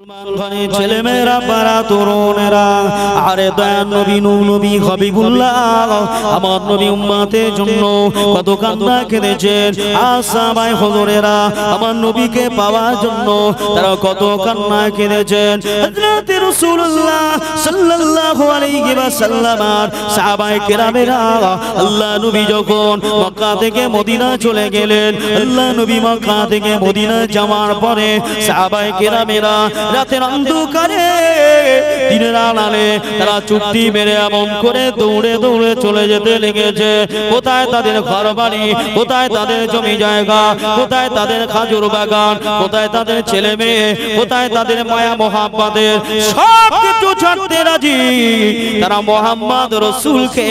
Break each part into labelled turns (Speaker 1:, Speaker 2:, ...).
Speaker 1: ঘরে ছেলে মেয়েরা পারা তরুণেরা আরে দয়ার নবী নূর নবী হাবিবুল্লাহ আমার নবী উম্মতের জন্য কত কান্না কেঁদেছেন। সাহাবায়ে হুজুরেরা আমার নবীকে পাওয়ার জন্য তারা কত কান্না কেঁদেছেন। হযরত রাসূলুল্লাহ সাল্লাল্লাহু আলাইহি ওয়াসাল্লাম সাহাবায়ে কেরামেরা আল্লাহ নবী যখন মক্কা থেকে মদিনা চলে গেলেন, আল্লাহ নবী মক্কা থেকে মদিনা যাওয়ার পরে সাহাবায়ে কেরামেরা রাতের অন্ধকারে দিনের আড়ালে তারা চুক্তি মেরে এমন করে দৌড়ে দৌড়ে চলে যেতে লেগেছে। কোথায় তাদের ঘর বাড়ি, কোথায় তাদের জমি জায়গা, কোথায় তাদের খাজুর বাগান, কোথায় তাদের ছেলে মেয়ে, কোথায় তাদের মায়া মোহাব্বতের সব কিছু ছাড়তে রাজি, তারা মুহাম্মদ রাসূলকে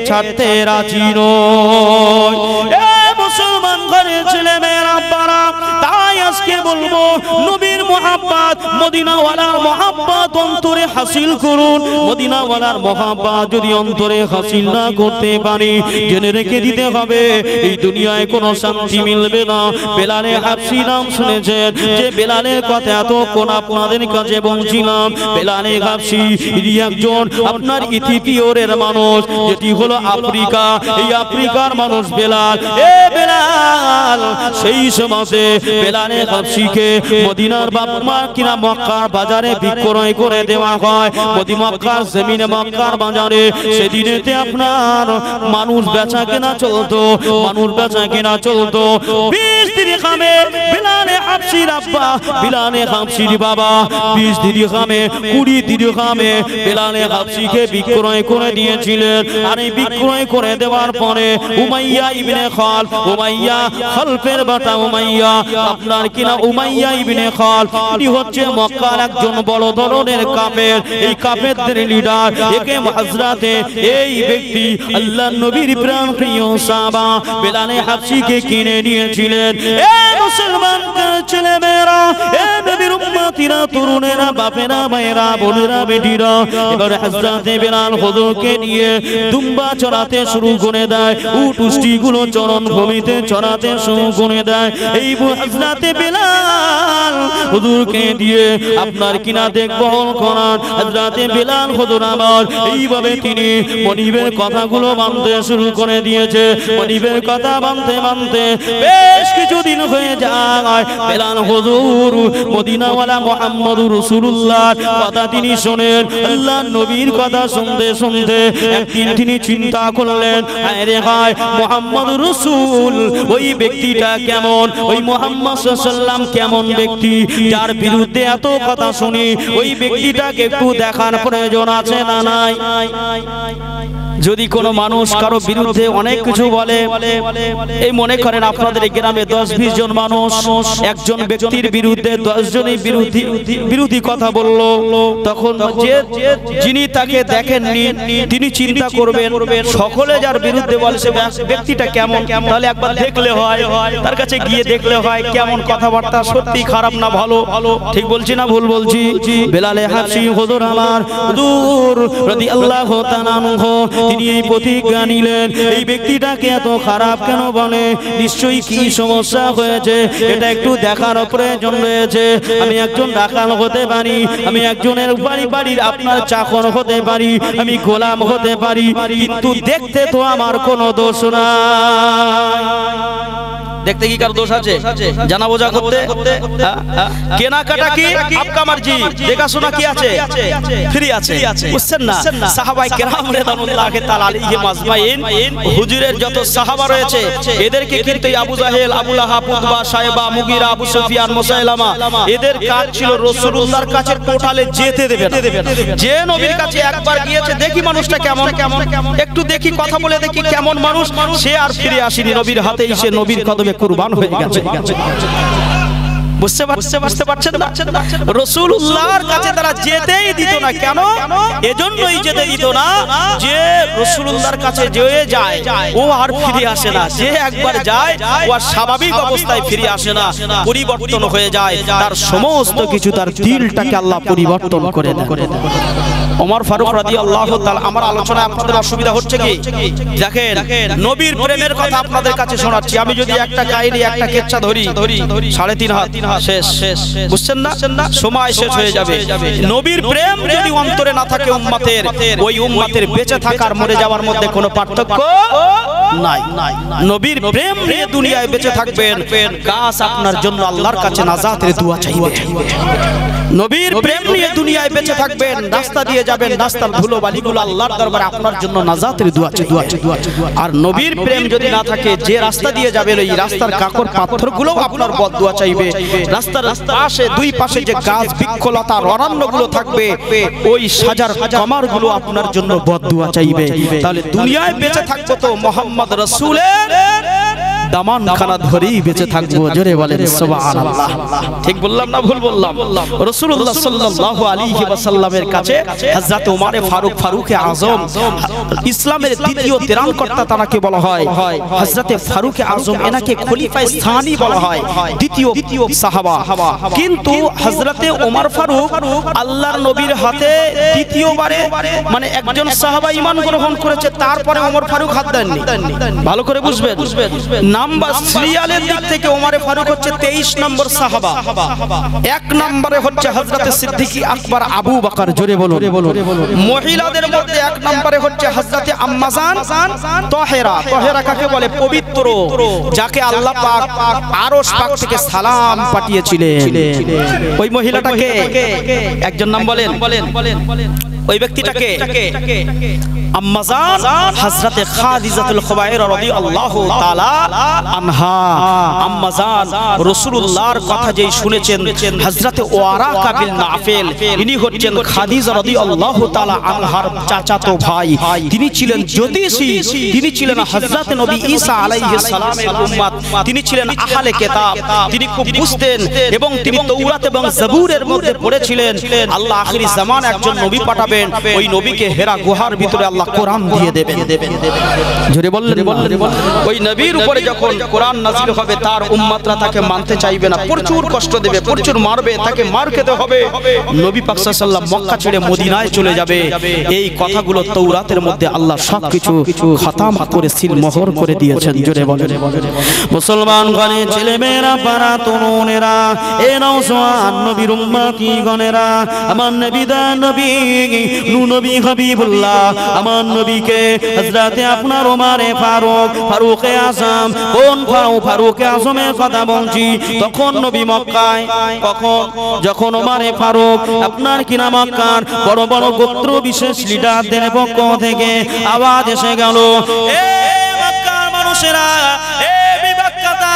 Speaker 1: ছাড়তে রাজি নয়। এ মুসলমান ঘরের ছেলে মেয়েরা পারা, তাই আজকে বলবো নবীর মোহাব্বত মদিনাওয়ালার মোহাব্বত অন্তরে হাসিল করুন। মদিনাওয়ালার মোহাব্বত যদি অন্তরে হাসিল না করতে পারি, জেনে রেখে দিতে হবে এই দুনিয়ায় কোনো শান্তি মিলবে না। বেলালে হাবশী নাম শুনেছেন, যে বেলালের কথা এতক্ষণ আপনাদের কাছে বলছিলাম। বেলালে হাবশী একজন আপনার ইথিওপিয়ার মানুষ, যেটি হলো আফ্রিকা, এই আফ্রিকার মানুষ বেলাল। এ বেলাল সেই সমাজে বেলালে হাবশীকে মদিনার বাপমা কিনা মক্কার বাজারে বিক্রয় করে দেওয়া হয়। মক্কার জমিনে মক্কার বাজারে সেদিনেতে আপনার মানুষ বেচা কেনা চলতো, মানুষ বেচা কেনা চলতো। 20 দিরহামে বেলালে হাবশীর আব্বা, বেলালে হাবশীর বাবা 20 দিরহামে 20 দিরহামে বেলালে হাবশীকে বিক্রয় করে দিয়েছিলেন। আর এই বিক্রয় করে দেওয়ার পরে উমাইয়া ইবনে খাল, উমাইয়া খালফের বাটা উমাইয়া, আপনার কিনা উমাইয়া ইবনে খাল, তিনি হচ্ছে মক্কার একজন বড় ধরনের কাফের। এই কাফেরদের লিডার, একে হযরতে এই ব্যক্তি আল্লাহর নবীর প্রাণ প্রিয় সাহাবা বেলালে হাবশীকে কিনে নিয়েছিলেন। এ মুসলমান ছেলে মেয়েরা, এ নবীর উম্মতিরা, তরুণেরা, বাপেরা, মায়েরা, বোনেরা, বেটিরা, এবার হযরতে বেলাল হুজুরকে নিয়ে দুম্বা চড়াতে শুরু করে দেয়, উট উষ্টিগুলো চরণ ভূমিতে চড়াতে শুরু করে দেয়। এই হযরতে বেলাল হুজুরকে দিয়ে আপনার কিনা দেখভাল করান হযরতে বেলাল হুজুর আমার এইভাবে তিনি মনিবের কথাগুলো মানতে শুরু করে দিয়েছে। মনিবের কথা মানতে মানতে বেশ কিছুদিন হয়ে যায়। বেলাল হুজুর মদিনাওয়ালা মুহাম্মদুর রাসূলুল্লাহর কথা তিনি শোনেন, আল্লাহর নবীর কথা শুনতে শুনতে একদিন তিনি চিন্তা করলেন, আরে ভাই মুহাম্মদুর রাসূল ওই ব্যক্তিটা কেমন, ওই মুহাম্মদ সাল্লাল্লাহু আলাইহি ওয়াসাল্লাম কেমন ব্যক্তি, যার বিরুদ্ধে এত কথা শুনি, ওই ব্যক্তিটাকে একটু দেখার প্রয়োজন আছে না নাই? যদি কোনো মানুষ কারো বিরুদ্ধে অনেক কিছু বলে, এই মনে করেন আপনাদের গ্রামে 10-20 জন মানুষ একজন ব্যক্তির বিরুদ্ধে 10 জনই বিরোধী কথা বলল, তখন যিনি তাকে দেখেননি তিনি চিন্তা করবেন সকলে যার বিরুদ্ধে বলে সে ব্যক্তিটা কেমন, তাহলে একবার দেখলে হয়, তার কাছে গিয়ে দেখলে হয় কেমন কথাবার্তা, সত্যি খারাপ না ভালো। ঠিক বলছি না ভুল বলছি? বেলালে হাবশী হুজুর আমার হুজুর রাদিয়াল্লাহু তাআলা আনহু তিনি এই প্রতিজ্ঞা নিলেন, এই ব্যক্তিটাকে এত খারাপ কেন বলে, নিশ্চয়ই কি সমস্যা হয়েছে, এটা একটু দেখার প্রয়োজন রয়েছে। আমি একজন রাখাল হতে পারি, আমি একজনের বাড়ির আপনার চাকর হতে পারি, আমি গোলাম হতে পারি, কিন্তু দেখতে তো আমার কোনো দোষ নাই। দেখতে কি কার দোষ আছে? জানা বোঝা করতে কেনাকাটা কি আপকা মার্জি, দেখাশোনা কি আছে, ফ্রি আছে, বুঝছেন না? সাহাবায়ে কেরাম রাদিয়াল্লাহু তাআলা আলাইহিম আজমাইন, হুজুরের যত সাহাবা রয়েছে এদেরকে কিন্তু Abu Jahl, Abu Lahab, Utba, Shaiba, Mughira, Abu Sufyan, Musaylima, এদের কাজ ছিল রাসূলুল্লাহর কাছে টোটালে যেতে দেবে না। যে নবীর কাছে একবার গিয়েছে, দেখি মানুষটা কেমন, একটু দেখি কথা বলে দেখি কেমন মানুষ, সে আর ফিরে আসেনি, নবীর হাতেই সে নবীর কদমে কুরবান হয়ে গেছে। বুঝতে পারছেন না? রাসূলুল্লাহর কাছে তারা যেতেই দিত না। কেন? এজন্যই যেতে দিত না যে রাসূলুল্লাহর কাছে যে যায় ও আর ফিরে আসে না, যে একবার যায় ও আর স্বাভাবিক অবস্থায় ফিরে আসে না, পরিবর্তন হয়ে যায়, তার সমস্ত কিছু, তার দিলটাকে আল্লাহ পরিবর্তন করে দেয়। ওমর ফারুক রাদিয়াল্লাহু তাআলা। আমার আলোচনায় আপনাদের অসুবিধা হচ্ছে কি? দেখেন, নবীর প্রেমের কথা আপনাদের কাছে শোনাচ্ছি। আমি যদি একটা কাহিনী, একটা কেচ্ছা ধরি 3.5 হাত, শেষ। বুঝছেন না? সময় শেষ হয়ে যাবে। নবীর প্রেম যদি অন্তরে না থাকে উম্মতের, ওই উম্মতের বেঁচে থাকার মরে যাওয়ার মধ্যে কোনো পার্থক্য নাই। নবীর প্রেম নিয়ে দুনিয়ায় বেঁচে থাকবেন, গাছ আপনার জন্য আল্লাহর কাছে নাজাতের দোয়া চাইবে। নবীর প্রেম নিয়ে দুনিয়ায় বেঁচে থাকবেন, রাস্তা দিয়ে যাবেন, রাস্তার ধুলো বালিগুলো আল্লাহর দরবারে আপনার জন্য নাজাতের দোয়া চাইবে। আর নবীর প্রেম যদি না থাকে, যে রাস্তা দিয়ে যাবেন ওই রাস্তার কাকর পাথরগুলো আপনার বদদুয়া চাইবে। রাস্তার পাশে, দুই পাশে যে গাছ বৃক্ষলতা অরণ্যগুলো থাকবে, ওই সাজার কামারগুলো আপনার জন্য বদদুয়া চাইবে। তাহলে দুনিয়ায় বেঁচে থাকবো তো মুহাম্মদ রাসূলের দামান খানা ধরেই বেঁচে থাকবো। জোরে বলেন সুবহানাল্লাহ। ঠিক বললাম না ভুল বললাম? রাসূলুল্লাহ সাল্লাল্লাহু আলাইহি ওয়াসাল্লামের কাছে হযরত ওমর ফারুকে আযম, ইসলামের দ্বিতীয় ত্রাণকর্তা তাকে বলা হয়। হযরত ফারুকে আযম, এনাকে খলিফায়ে সানি বলা হয়, দ্বিতীয় সাহাবা। কিন্তু হযরত ওমর ফারুক আল্লাহর নবীর হাতে দ্বিতীয়বারে, মানে একজন সাহাবা ঈমান গ্রহণ করেছে, তারপরে ওমর ফারুক হাত দেননি। ভালো করে বুঝবেন। নাম্বার সিরিয়ালের দিক থেকে ওমর ফারুক হচ্ছে 23 নম্বর সাহাবা। 1 নম্বরে হচ্ছে হযরত সিদ্দিকী আকবর আবু বকর। জোরে বলুন। মহিলাদের মধ্যে 1 নম্বরে হচ্ছে হযরত আম্মাজান তাহেরা। তাহেরা কাকে বলে? পবিত্র, যাকে আল্লাহ পাক আরশ পাক থেকে সালাম পাঠিয়েছিলেন। ওই মহিলাটাকে একজন নাম বলেন, ওই ব্যক্তিটাকে আম্মাজান হযরত খাদিজাতুল খুবাইরা রাদিয়াল্লাহু তাআলা আনহা। আম্মাজান রাসূলুল্লাহর কথা যেই শুনেছেন, হযরত ওয়ারাকা বিন নাফিল, ইনি হচ্ছেন খাদিজা রাদিয়াল্লাহু তাআলা আনহার চাচাতো ভাই। তিনি ছিলেন জ্যোতিষী, তিনি ছিলেন হযরত নবী ঈসা আলাইহিস সালামের উম্মত, তিনি ছিলেন আহলে কিতাব, তিনি খুব বুঝতেন এবং তিনি তাওরাত এবং জাবুরের মধ্যে পড়েছিলেন আল্লাহ আখিরি জামান একজন নবী পাঠাবেন, ওই নবীকে হেরা গুহার ভিতরে আল্লাহ কোরআন দিয়ে দেবেন। জোরে বললেন। ওই নবীর উপরে যখন কোরআন নাযিল হবে, তার উম্মতরা তাকে মানতে চাইবে না, প্রচুর কষ্ট দেবে, প্রচুর মারবে, তাকে মার খেতে হবে। নবী পাক সাল্লাল্লাহু আলাইহি ওয়াসাল্লাম মক্কা ছেড়ে মদিনায় চলে যাবে। এই কথাগুলো তাওরাতের মধ্যে আল্লাহ সবকিছু খতম করে সিল মোহর করে দিয়েছেন। জোরে বলেন। মুসলমান গণে, ছেলেমেয়েরা, পাড়া তরুণেরা, এ নওজোয়ান নবীর উম্মতি গণেরা, আমার নবী দা নবী নবী হাবিবুল্লাহ, আমার নবীকে হযরতে আপনার ওমরে ফারুকে আযম, কোন ফারুকে আযমের কথা বলছি? তখন নবী মক্কায়, কখন? যখন ওমরে ফারুক আপনার কিনা মক্কার বড় বড় গোত্র বিশেষ লিডারদের পক্ষ থেকে আওয়াজ এসে গেল, এ মক্কার মানুষেরা, এ বিবাক্কাতা,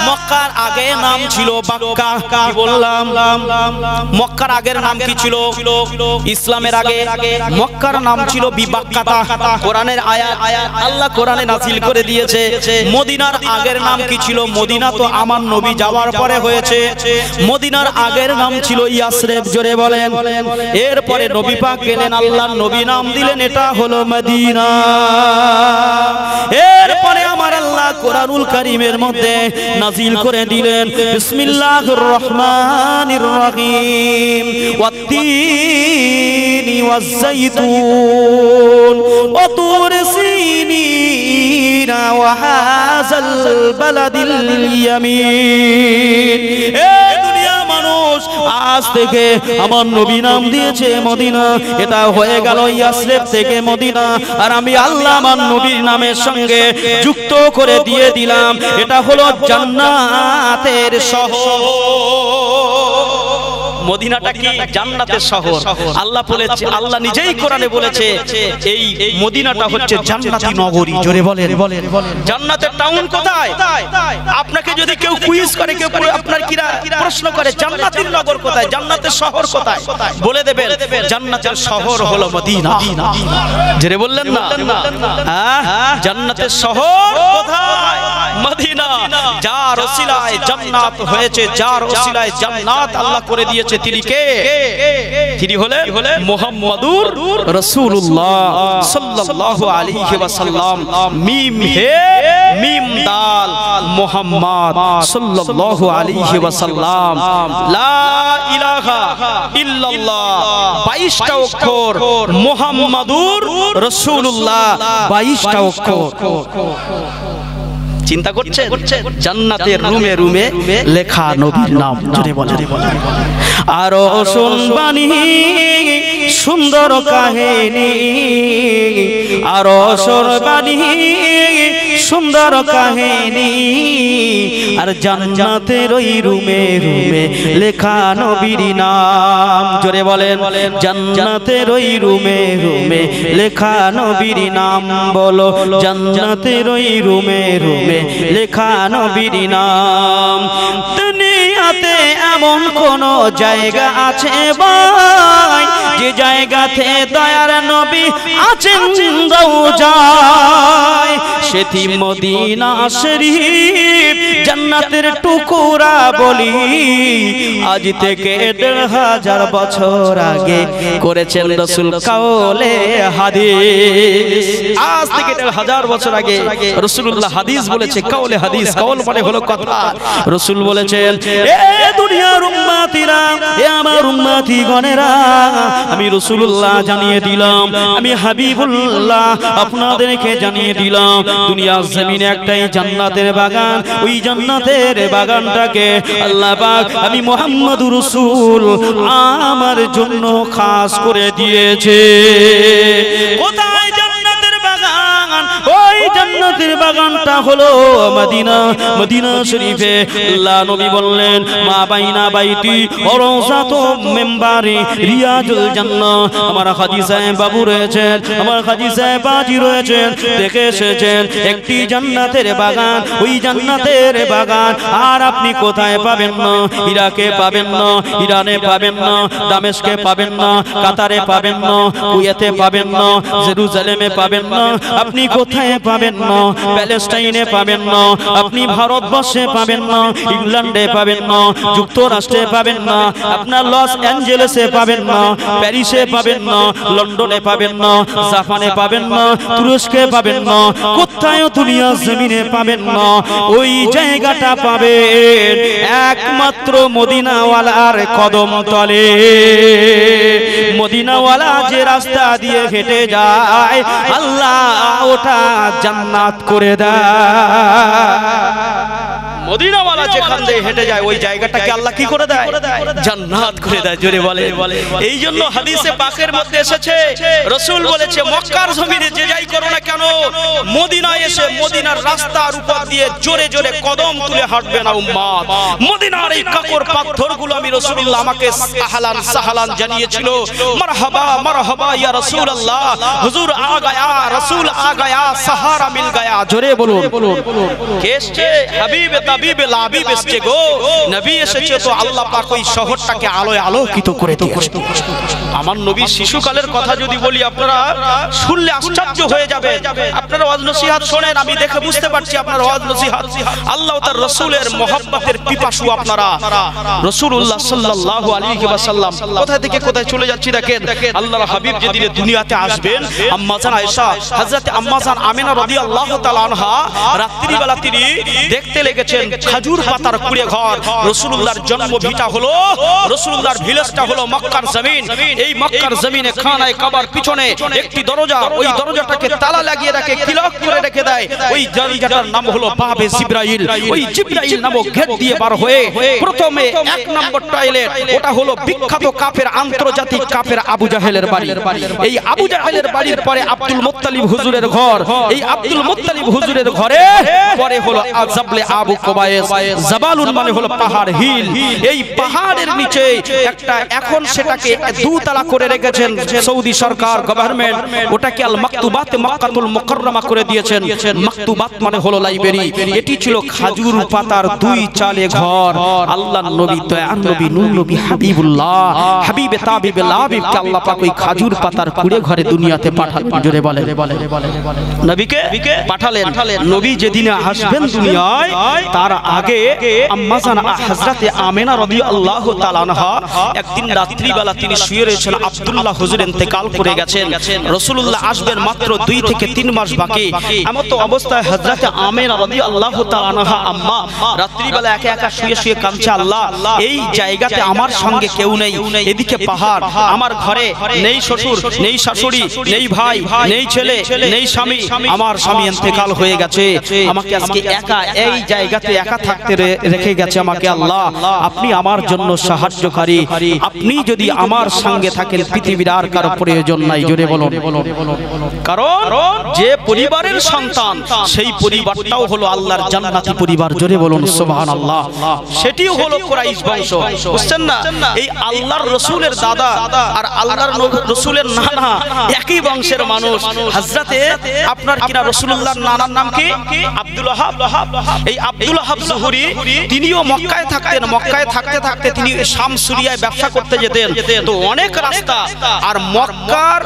Speaker 1: মক্কার আগে নাম ছিল বাক্কা। কি বললাম? মক্কার আগের নাম কি ছিল? ইসলামের আগে মক্কার নাম ছিল বিবাক্কাতা। কোরআনের আয়াত আল্লাহ কোরআনে নাযিল করে দিয়েছে। মদিনার আগের নাম কি ছিল? মদিনা তো আমার নবী যাওয়ার পরে হয়েছে। মদিনার আগের নাম ছিল ইয়াসরিব। জোরে বলেন। এরপরে নবী পাক গেলেন, আল্লাহর নবী নাম দিলেন, এটা হলো মদিনা। এরপরে আমার আল্লাহ কোরআনুল কারীমের মধ্যে নাযিল করে দিলেন, বিসমিল্লাহির রহমানির রহিম, ওয়াত-তিনি ওয়াজ-যাইতুন ওয়া তুর সিনিনা ওয়া হাযাল বালাদিল ইয়ামিন। এ দুনিয়া মানুষ, আজ থেকে আমার নবী নাম দিয়েছে মদিনা, এটা হয়ে গেল ইয়াসরিব থেকে মদিনা। আর আমি আল্লাহ আমার নবীর নামের সঙ্গে যুক্ত করে দিয়ে দিলাম, এটা হলো জান্নাতের শহর। মদিনাটা কি? জান্নাতের শহর। আল্লাহ বলেছে, আল্লাহ নিজেই কোরআনে বলেছে, এই মদিনাটা হচ্ছে জান্নাতি নগরী। জোরে বলেন। জান্নাতের টাউন কোথায়? আপনাকে যদি কেউ কুইজ করে, কেউ আপনার কিরা প্রশ্ন করে জান্নাতের নগর কোথায়, জান্নাতের শহর কোথায়, বলে দেবেন জান্নাতের শহর হলো মদিনা। জোরে বললেন না? হ্যাঁ, জান্নাতের শহর কোথায়? মদিনা। যার ওসিলায় জান্নাত হয়েছে, যার ওসিলায় জান্নাত আল্লাহ করে দিয়েছে তিনি কে? তিনি হলেন মুহাম্মাদুর রাসূলুল্লাহ সাল্লাল্লাহু আলাইহি ওয়াসাল্লাম। মিম হে মিম দাল মুহাম্মদ সাল্লাল্লাহু আলাইহি ওয়াসাল্লাম। লা ইলাহা ইল্লাল্লাহ 22টা অক্ষর, মুহাম্মাদুর রাসূলুল্লাহ 22টা অক্ষর। চিন্তা করছেন? জান্নাতের রুমে রুমে লেখা নবীর নাম। জোরে বলেন। আরো শুনবানি সুন্দর কাহিনী, আরো শুনবানি সুন্দর কাহিনী, আর জান্নাতের ওই রুমে রুমে লেখা নবীর নাম। জোরে বলেন। জান্নাতের ওই রুমে রুমে লেখা নবীর নাম। বলো, জান্নাতের ওই রুমে রুমে লেখা নবীর নাম। দুনিয়াতে এমন কোন জায়গা আছে ভাই, যে জায়গাতে দয়ার নবী আছেন রওজায়? সেটি মদিনা শরীফ, জান্নাতের টুকরা বলি। আজ থেকে ১৫০০ বছর আগে করেছেন রাসূল কাওলে হাদিস। আজ থেকে ১৫০০ বছর আগে রাসূলুল্লাহ হাদিস বলেছে, কাওলে হাদিস। কাওল মানে হলো কথা। রাসূল বলেছেন, এ দুনিয়ার উম্মতিরা, এ আমার উম্মতি গণেরা, আমি রাসূলুল্লাহ জানিয়ে দিলাম, আমি হাবিবুল্লাহ আপনাদেরকে জানিয়ে দিলাম, দুনিয়ার জমিনে একটাই জান্নাতের বাগান। ওই জান্নাতের বাগানটাকে আল্লাহ পাক আমি মুহাম্মদুর রাসূল আমার জন্য খাস করে দিয়েছে। কোথায় জান্নাতের বাগান? ওই জান্নাতের বাগানটা হলো মদিনা। মদিনা শরীফে আল্লাহ নবী বললেন, মা বাইনা বাইতি ওয়া রাওযাতু মিম্বারি রিয়াজুল জান্নাহ। আমার হাজী সাহেব বাবু রয়েছেন, আমার হাজী সাহেব বাজি রয়েছেন, দেখে এসেছেন একটি জান্নাতের বাগান। ওই জান্নাতের বাগান আর আপনি কোথায় পাবেন না? ইরাকে পাবেন না, ইরানে পাবেন না, দামেস্কে পাবেন না, কাতারে পাবেন না, কুয়েতে পাবেন না, জেরুজালেমে পাবেন না। আপনি কোথায় পাবেন না? প্যালেস্টাইনে পাবেন না, আপনি ভারতবর্ষে পাবেন না, ইংল্যান্ডে পাবেন না, যুক্তরাষ্ট্রে পাবেন না, আপনার লস অ্যাঞ্জেলেসে পাবেন না, প্যারিসে পাবেন না, লন্ডনে পাবেন না, জাপানে পাবেন না, তুরস্কে পাবেন না, কোথায় দুনিয়া জমিনে পাবেন না। ওই জায়গাটা পাবেন একমাত্র মদিনাওয়ালার কদম তলে। মদিনাওয়ালা যে রাস্তা দিয়ে হেঁটে যায়, আল্লাহ ওটা জান্নাত করে দেয়। মদিনাওয়ালা যেখান দিয়ে হেঁটে যায় ওই জায়গাটাকে আল্লাহ কি করে দেয়? জান্নাত করে দেয়। জোরে বলে। এই জন্য হাদিসে পাকের মধ্যে এসেছে, রাসূল বলেছে, মক্কার জমিনে যে যাই করো না কেন, মদিনায় এসে মদিনার রাস্তার উপর দিয়ে জোরে জোরে কদম তুলে হাঁটবে না উম্মত। মদিনার এই কাকর পাথরগুলো আমি রাসূলুল্লাহ আমাকে আহলান সাহলান জানিয়েছিল, মারহাবা মারহাবা ইয়া রাসূলুল্লাহ, হুজুর আ গয়া, রাসূল আ গয়া, সাহারা মিল গয়া। জোরে বলুন। কে এসেছে? হাবিবে তাবিবে লাবিব এসেছে গো। নবী এসেছে তো আল্লাহ পাক ওই শহরটাকে আলোয় আলোকিত করে দিয়েছে। আমার নবীর শিশুকালের কথা যদি বলি, আপনারা শুনলে আশ্চর্য হয়ে যাবে। আপনারা ওয়াজ নসিহত শোনেন, আমি দেখে বুঝতে পারছি আপনারা ওয়াজ নসিহত আল্লাহ তার রাসূলের মহব্বতের পিপাসু আপনারা। রাসূলুল্লাহ সাল্লাল্লাহু আলাইহি ওয়াসাল্লাম কোথা থেকে কোথায় চলে যাচ্ছি দেখেন। আল্লাহর হাবিব যেদিন দুনিয়াতে আসবেন, আম্মা জান আয়েশা, হযরত আম্মা জান আমিনা রাদিয়াল্লাহু তাআলা আনহা রাত্রিবেলা তিনি দেখতে লেগেছেন খেজুর পাতার কুড়ে ঘর। রাসূলুল্লাহর জন্ম ভিটা হলো, রাসূলুল্লাহর ভিলেজটা হলো মক্কার জমিন। এই মক্কার জমিনে খানায়ে কাবার পিছনে একটি দরজা, ওই দরজাটাকে তালা লাগিয়ে রাখে, কিলক করে রেখে দেয়। ওই দরজাটার নাম হলো বাবে জিবরাইল। ওই জিবরাইল নামক গেট দিয়ে বার হয়ে প্রথমে ১ নম্বর টয়লেট, ওটা হলো বিখ্যাত কাফের, আন্তর্জাতিক কাফের আবু জাহেলের বাড়ি। এই আবু জাহেলের বাড়ির পরে আব্দুল মুত্তালিব হুজুরের ঘর। এই আব্দুল মুত্তালিব হুজুরের ঘরে পরে হলো জাবলে আবু কুবায়েস। জাবালুন মানে হলো পাহাড়, হিল। এই পাহাড়ের নিচে একটা, এখন সেটাকে 2 তলা
Speaker 2: তালা করে রেখেছেন সৌদি সরকার গভর্নমেন্ট, ওটাকে আল মাকতুবাত মক্কাতুল মুকাররমা করে দিয়েছেন। মাকতুবাত মানে হলো লাইব্রেরি। এটি ছিল খাজুর পাতার 2 চালে ঘর। আল্লাহর নবী দয়ার নবী নূর নবী হাবিবুল্লাহ হাবিবে তাবিবে লাবিবকে আল্লাহ পাক ওই খাজুর পাতার কুড়ে ঘরে দুনিয়াতে পাঠালেন। জোরে বলে নবীকে পাঠালেন। নবী যেদিনে আসবেন দুনিয়ায় তার আগে আম্মাজান হযরতে আমিনা রাদিয়াল্লাহু তাআলা আনহা একদিন রাত্রি বেলা তিনি শুয়ে রয়েছেন। আব্দুল্লাহ হুজুর ইন্তেকাল করে গেছেন। রাসূলুল্লাহ আসবেন মাত্র 2 থেকে 3 মাস বাকি। এমন তো অবস্থায় হযরতে আমিনা রাদিয়াল্লাহু তাআলা আনহা আম্মা রাত্রি বেলা একা একা শুয়ে শুয়ে কাঁদছে, আল্লাহ এই জায়গাতে আমার সঙ্গে কেউ নেই, এদিকে পাহাড়, আমার ঘরে নেই শ্বশুর, নেই শাশুড়ি, নেই ভাই, নেই ছেলে, নেই স্বামী, আমার স্বামী ইন্তেকাল হয়ে গেছে, আমাকে আজকে একা এই জায়গাতে একা থাকতে রেখে গেছে আমাকে। আল্লাহ আপনি আমার জন্য সাহায্যকারী, আপনি যদি আমার সঙ্গে থাকেন পৃথিবীর আর কারো প্রয়োজন নাই। জোরে বলুন। কারণ যে পরিবারের সন্তান সেই পরিবারটাও হলো আল্লাহর জান্নাতি পরিবার। জোরে বলুন সুবহানাল্লাহ। সেটিও হলো কুরাইশ বংশ, বুঝছেন না? এই আল্লাহর রাসূলের দাদা আর আল্লাহর রাসূলের নানা একই বংশের মানুষ। হযরতে আপনার কিনা রাসূলুল্লাহর নানার নাম কি? আব্দুল ওয়াহাব। এই আব্দুল ওয়াহাব জুহরি তিনিও মক্কায় থাকতেন। মক্কায় থাকতে থাকতে তিনি শাম সিরিয়ায় ব্যবসা করতে যেতেন। তো অনেক রাস্তা, আর মক্কার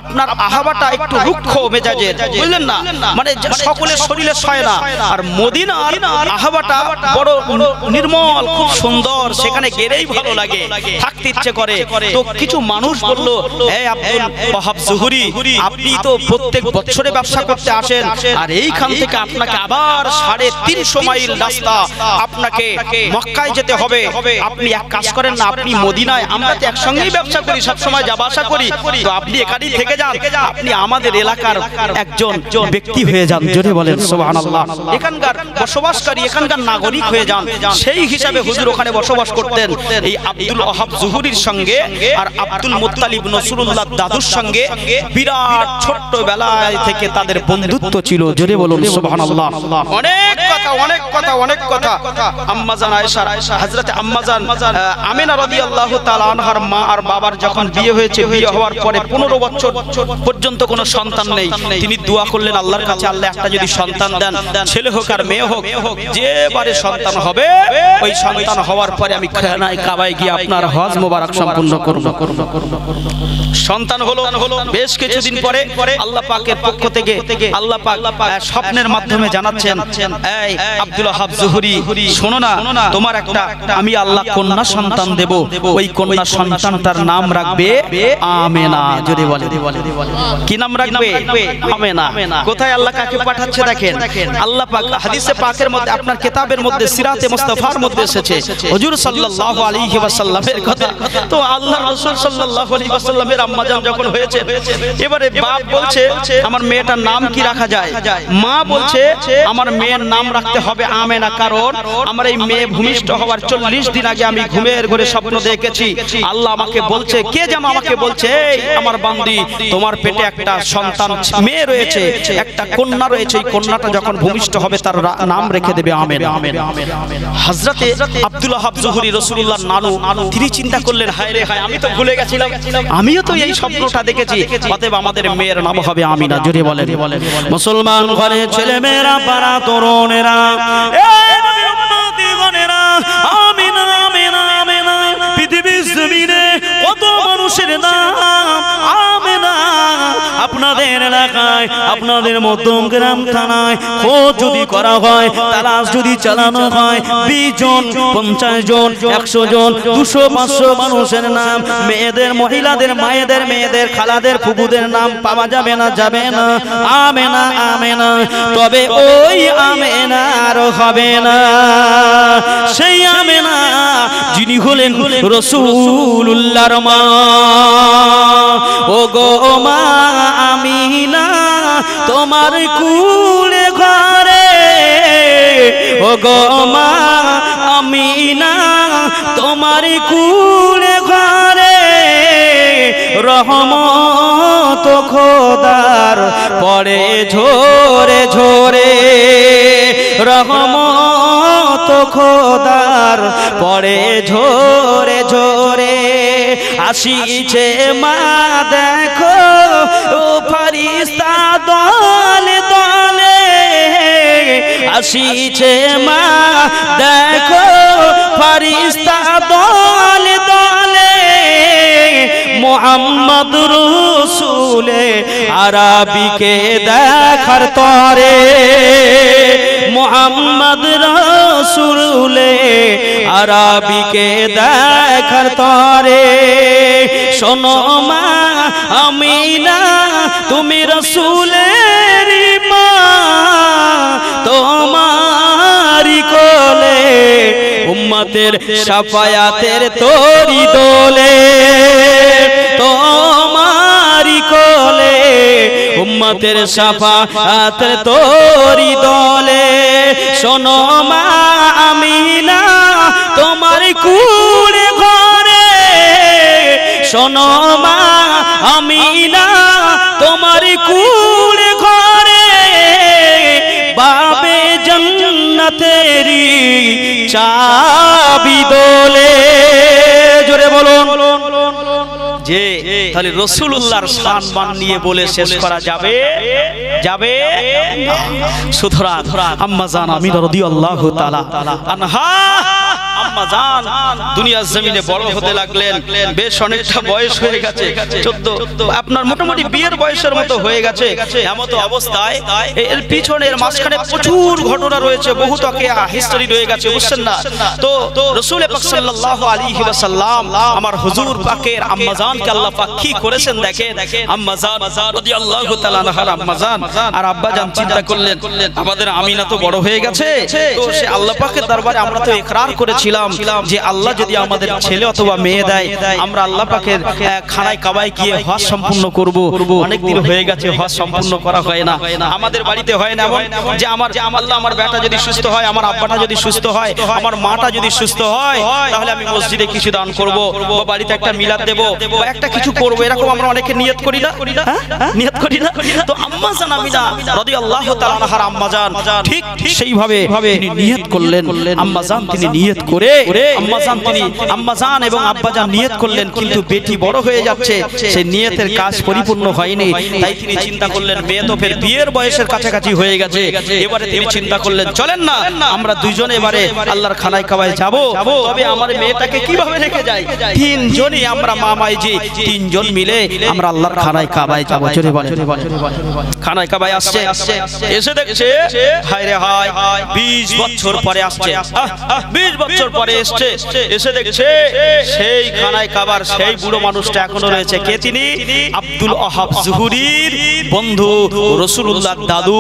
Speaker 2: আপনার আহাওয়াটা একটু রুক্ষ মেজাজের, বুঝলেন না? মানে সকলের শরীরে সয় না। আর মদিনার আহাওয়াটা বড় নির্মল, খুব সুন্দর, সেখানে গেলেই ভালো লাগে, থাকতে ইচ্ছে করে। তো কিছু মানুষ বলল, হে আব্দুল ওয়াহাব জুহরি, আপনি তো প্রত্যেক বছরে ব্যবসা করতে আসেন, আর এইখান থেকে আপনাকে আবার 350 মাইল রাস্তা আপনাকে মক্কায় যেতে হবে। আপনি এক কাজ করেন না, আপনি মদিনায়, আমরা তো একসঙ্গেই ব্যবসা করি, সব সময় যাওয়া আসা করি, তো আপনি এখানেই থেকে যান, আপনি আমাদের এলাকার একজন ব্যক্তি হয়ে যান। জোরে বলেন সুবহানাল্লাহ। এখানকার বসবাসকারী, এখানকার নাগরিক হয়ে যান। সেই হিসাবে হুজুর ওখানে বসবাস করতেন। এই আব্দুল ওয়াহাব জুহরির সঙ্গে আর আব্দুল মুত্তালিব নসরুল্লাহ দাদুর সঙ্গে বিরাট ছোট্ট বেলায় থেকে তাদের বন্ধুত্ব ছিল। জোরে বলুন সুবহানাল্লাহ। অনেক কথা আম্মাজান আয়েশা, হযরতে আম্মাজান আমিনা রাদিয়াল্লাহু তাআলা আনহার মা আর বাবার যখন বিয়ে হয়েছে, বিয়ে হওয়ার পরে 15 বছর পর্যন্ত কোনো সন্তান নেই। তিনি দোয়া করলেন আল্লাহর কাছে, আল্লাহ একটা যদি সন্তান দেন, ছেলে হোক আর মেয়ে হোক, যেবারে সন্তান হবে ওই সন্তান হওয়ার পরে আমি খানায় কাবায় গিয়ে আপনার হজ মোবারক সম্পূর্ণ করব। সন্তান হলো। বেশ কিছুদিন পরে আল্লাহ পাকের পক্ষ থেকে আল্লাহ পাক স্বপ্নের মাধ্যমে জানাচ্ছেন, এই আব্দুল ওয়াহাব জুহরি, শোনো না, তোমার একটা আমি আল্লাহ কন্যা সন্তান দেব, ওই কন্যা সন্তানটার নাম রাখবে আমেনা। জোরে বলে কি নাম রাখবে? আমেনা। কোথায় আল্লাহ কাকে পাঠাচ্ছে দেখেন। আল্লাহ পাক হাদিসে পাকের মধ্যে, আপনার কিতাবের মধ্যে সিরাতে মুস্তাফার মধ্যে এসেছে হুজুর সাল্লাল্লাহু আলাইহি ওয়াসাল্লামের কথা। তো আল্লাহর রাসূল সাল্লাল্লাহু আলাইহি ওয়াসাল্লামের আম্মাজান যখন হয়েছে, এবারে বাপ বলছে আমার মেয়েটার নাম কি রাখা যায়? মা বলছে আমার মেয়ের নাম রাখতে হবে আমেনা, কারণ আমার এই মেয়ে ভূমিষ্ঠ হওয়ার 40 দিন আগে আমি ঘুমের ঘরে স্বপ্ন দেখেছি। আল্লাহ আমাকে বলছে, কে যেন আমাকে বলছে, এই আমার বান্দি, তোমার পেটে একটা সন্তান মেয়ে রয়েছে, একটা কন্যা রয়েছে, এই কন্যাটা যখন ভূমিষ্ঠ হবে তার নাম রেখে দেবে আমেনা। হযরতে আব্দুল ওয়াহাব জুহরি রাসূলুল্লাহর নানু, তিনি চিন্তা করলেন, হায় রে হায়, আমি তো ভুলে গেছিলাম, আমিও তো এই স্বপ্নটা দেখেছি, অতএব আমাদের মেয়ের নাম হবে আমিনা। জোরে বলেন।
Speaker 1: মুসলমান ঘরে ছেলে মেয়েরা, পাড়া তরুণেরা, এই নবীর উম্মতিগণেরা, আমিনা আমিনা আমিনা, পৃথিবীর জমিনে কত মানুষের নাম আমিনা। আপনাদের এলাকায়, আপনাদের মধ্যম গ্রাম থানায় খোঁজ যদি করা হয়, তালাশ যদি চালানো হয়, 20 জন, 50 জন, 100 জন, 200, 500 মানুষের নাম, মেয়েদের, মহিলাদের, মায়েদের, মেয়েদের, খালাদের, ফুফুদের নাম পাওয়া যাবে না? যাবে না? আমেনা আমেনা। তবে ওই আমেনা আর হবে না সেই আমেনা যিনি হলেন রাসূলুল্লাহর মা। ও গো মা আমিনা, তোমার কুলে ঘরে, ও গো মা আমিনা, তোমার কুলে ঘরে রহমত খোদার পড়ে ঝরে ঝরে, রহমত খোদার পড়ে ঝরে ঝরে।
Speaker 2: আসিছে মা দেখো ও ফেরেশতা দলে দলে আসিছে মা দেখো ফেরেশতা দলে দলে মুহাম্মদ রাসূলে আরবিকে দেখার তরে মুহাম্মদ রাসূলে আরবিকে দেখার তরে শোনো মা আমিনা তুমি রাসূলের মা তোমারি কোলে উম্মতের শাফায়াতের তরি দোলে তোমারি কোলে উম্মতের শাফায়াতের তরি দোলে শোনো মা আমিনা তোমার কুড়ে ঘরে শোনো মা আমিনা তোমার কুড়ে ঘরে বাবে জান্নাতেরি চাবি দোলে জোরে বলুন যে তাহলে রাসূলুল্লাহর সম্মান নিয়ে বলে শেষ করা যাবে যাবে সুতরাং আম্মা জান আমিনা রাদিয়াল্লাহু তাআলা আনহা আম্মা জান দুনিয়ার জমিনে বড় হতে লাগলেন বেশ অনেকটা বয়স হয়ে গেছে 14 আপনার মোটামুটি বিয়ের বয়সের মতো হয়ে গেছে এমত অবস্থায় এর পিছনের মাঝখানে প্রচুর ঘটনা রয়েছে বহু তকিয়া হিস্টরি রয়ে গেছে বুঝছেন না তো রাসূল পাক সাল্লাল্লাহু আলাইহি ওয়াসাল্লাম আমার হুজুর পাকের আম্মা জানকে আল্লাহ পাক কি করেছেন দেখেন আম্মা জান রাদিয়াল্লাহু তাআলা আনহার আম্মা জান আর আব্বা জান চিন্তা করলেন আমাদের আমিনা তো বড় হয়ে গেছে তো সে আল্লাহ পাকের দরবারে আমরা তো ইকরার করেছি যে আল্লাহ যদি আমাদের ছেলে অথবা মেয়ে দেয় আমরা আল্লাহ পাকের খানায় কাবায় গিয়ে হজ সম্পূর্ণ করব অনেক দিন হয়ে গেছে হজ সম্পূর্ণ করা হয় না আমাদের বাড়িতে হয় না এমন যে আমার আল্লাহ আমার বেটা যদি সুস্থ হয় আমার আব্বাটা যদি সুস্থ হয় আমার মাটা যদি সুস্থ হয় তাহলে আমি মসজিদে কিছু দান করব বা বাড়িতে একটা মিলাদ দেব বা একটা কিছু করব এরকম আমরা অনেকে নিয়ত করি না নিয়ত করি না তো আম্মা জান আমিনা রাদিয়াল্লাহু তাআলা আনহার আম্মা জান ঠিক সেইভাবে তিনি নিয়ত করলেন আম্মা জান তিনি নিয়ত করে আম্মা জান এবং আব্বা জান নিয়ত করলেন কিন্তু বেটি বড় হয়ে যাচ্ছে সেই নিয়তের কাজ পরিপূর্ণ হয়নি তাই তিনি চিন্তা করলেন মেয়ে তো ফের বিয়ের বয়সের কাছাকাছি হয়ে গেছে এবারে তিনি চিন্তা করলেন চলেন না আমরা দুইজনে এবারে আল্লাহর খানায় কাবায় যাব তবে আমার মেয়েটাকে কিভাবে রেখে যাই তিনজনই আমরা মামাইজি তিনজন মিলে আমরা আল্লাহর খানায় কাবায় যাব জোরে বলেন খানায় কাবায় আসছে এসে দেখছে হায় রে হায় 20 বছর পরে আসছে 20 বছর পরে এসে দেখছে সেই খানায় কাবার সেই বুড়ো মানুষটা এখনো রয়েছে কে তিনি আব্দুল ওয়াহাব জুহুরির বন্ধু রাসূলুল্লাহ দাদু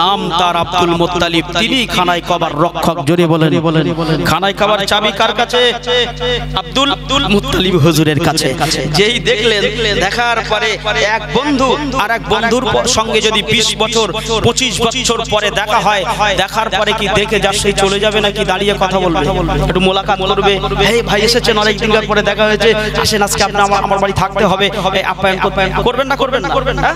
Speaker 2: নাম তার আব্দুল মুত্তালিব তিনি খানায় কাবার রক্ষক জোরে বলেন খানায় কাবার চাবি কার কাছে আব্দুল মুত্তালিব হুজুরের কাছে যেই দেখলেন দেখার পরে এক বন্ধু আর এক বন্ধুর সঙ্গে যদি 20 বছর 25 বছর পরে দেখা হয় দেখার পরে কি দেখে যা সেই চলে যাবে নাকি দাঁড়িয়ে কথা বলবে একটু মোলাকাত করবে এই ভাই এসেছেন অনেক দিন পরে দেখা হয়েছে আসেন আজকে আপনি আমার বাড়ি থাকতে হবে আপ্যায়ন করবেন না করবেন না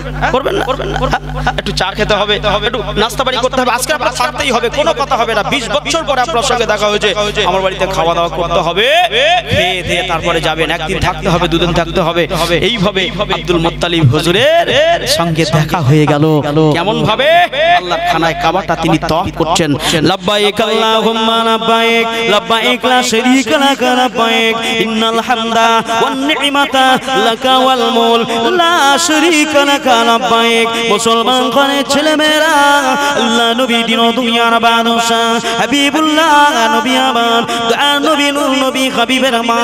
Speaker 2: একটু চা খেতে হবে একটু নাস্তা বাড়ি করতে হবে আজকে আপনার থাকতেই হবে কোনো কথা হবে না 20 বছর পরে আপনার সঙ্গে দেখা হয়েছে আমার বাড়িতে খাওয়া দাওয়া করতে হবে খেয়ে দিয়ে তারপরে যাবেন একদিন থাকতে হবে দুদিন থাকতে হবে এইভাবে আব্দুল মুত্তালিব হুজুরের সঙ্গে দেখা হয়ে গেল কেমন ভাবে আল্লাহর খানায় কাবাটা তিনি তওয়াফ করছেন লাব্বাইক আল্লাহুম্মা লাব্বাইক লাব্বাইক লা শারীকা লাক লাব্বাইক ইন্নাল হামদা ওয়ান নি'মাতা লাকা ওয়াল মুলক লা শারীকা লাক লাব্বাইক মুসলমান ঘরের ছেলেমেয়েরা আল্লাহ নবী দিন দুনিয়ার বাদশা হাবিবুল্লাহ নবী আমার দয়ার নবী নূর নবী হাবিবের মা